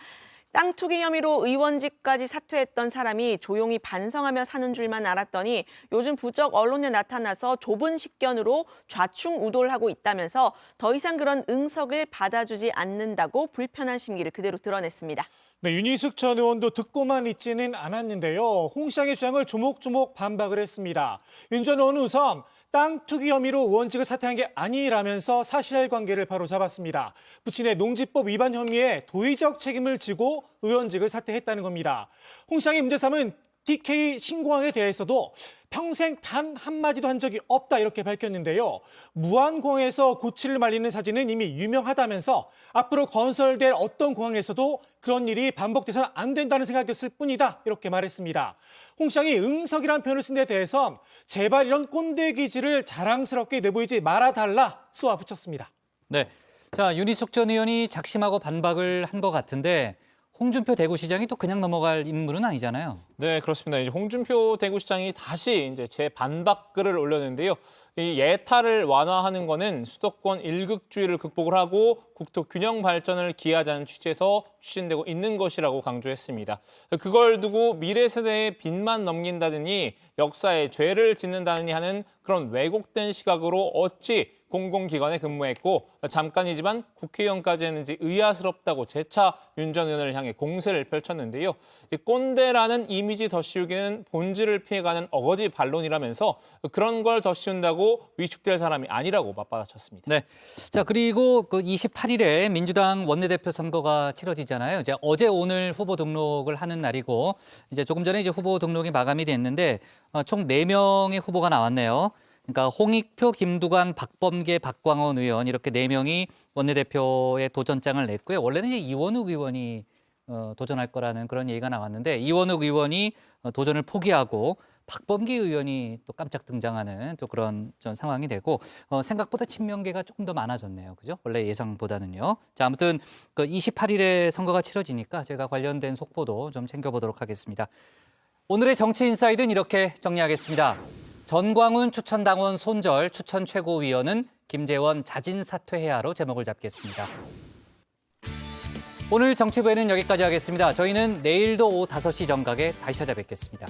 S21: 땅 투기 혐의로 의원직까지 사퇴했던 사람이 조용히 반성하며 사는 줄만 알았더니 요즘 부쩍 언론에 나타나서 좁은 식견으로 좌충우돌하고 있다면서 더 이상 그런 응석을 받아주지 않는다고 불편한 심기를 그대로 드러냈습니다.
S8: 네, 윤희숙 전 의원도 듣고만 있지는 않았는데요. 홍 시장의 주장을 조목조목 반박을 했습니다. 윤 전 의원은 우선 땅 투기 혐의로 의원직을 사퇴한 게 아니라면서 사실관계를 바로잡았습니다. 부친의 농지법 위반 혐의에 도의적 책임을 지고 의원직을 사퇴했다는 겁니다. 홍 시장의 문제 삼은 TK 신공항에 대해서도 평생 단 한마디도 한 적이 없다 이렇게 밝혔는데요. 무안공항에서 고치를 말리는 사진은 이미 유명하다면서 앞으로 건설될 어떤 공항에서도 그런 일이 반복돼서는 안 된다는 생각이었을 뿐이다 이렇게 말했습니다. 홍 시장이 응석이란 표현을 쓴 데 대해선 제발 이런 꼰대 기질을 자랑스럽게 내보이지 말아달라 쏘아붙였습니다.
S3: 네, 자 윤희숙 전 의원이 작심하고 반박을 한 것 같은데 홍준표 대구시장이 또 그냥 넘어갈 인물은 아니잖아요.
S5: 네, 그렇습니다. 이제 홍준표 대구시장이 다시 이제 재반박글을 올렸는데요. 이 예타를 완화하는 거는 수도권 일극주의를 극복을 하고 국토 균형 발전을 기하자는 취지에서 추진되고 있는 것이라고 강조했습니다. 그걸 두고 미래 세대의 빚만 넘긴다더니 역사에 죄를 짓는다느니 하는 그런 왜곡된 시각으로 어찌 공공기관에 근무했고 잠깐이지만 국회의원까지 했는지 의아스럽다고 재차 윤 전 의원을 향해 공세를 펼쳤는데요. 이 꼰대라는 이미지 덧씌우기는 본질을 피해가는 어거지 반론이라면서 그런 걸 덧씌운다고 위축될 사람이 아니라고 맞받아쳤습니다.
S3: 네, 자 그리고 그 28일에 민주당 원내대표 선거가 치러지잖아요. 이제 어제 오늘 후보 등록을 하는 날이고 이제 조금 전에 이제 후보 등록이 마감이 됐는데 총 4명의 후보가 나왔네요. 그러니까 홍익표, 김두관, 박범계, 박광원 의원 이렇게 4명이 원내대표의 도전장을 냈고요. 원래는 이제 이원욱 의원이 도전할 거라는 그런 얘기가 나왔는데 이원욱 의원이 도전을 포기하고 박범계 의원이 또 깜짝 등장하는 또 그런 전 상황이 되고 생각보다 친명계가 조금 더 많아졌네요. 그죠? 원래 예상보다는요. 자, 아무튼 그 28일에 선거가 치러지니까 저희가 관련된 속보도 좀 챙겨보도록 하겠습니다. 오늘의 정치 인사이드는 이렇게 정리하겠습니다. 전광훈 추천당원 손절 추천 최고위원은 김재원 자진 사퇴해야로 제목을 잡겠습니다. 오늘 정치부에는 여기까지 하겠습니다. 저희는 내일도 오후 5시 정각에 다시 찾아뵙겠습니다.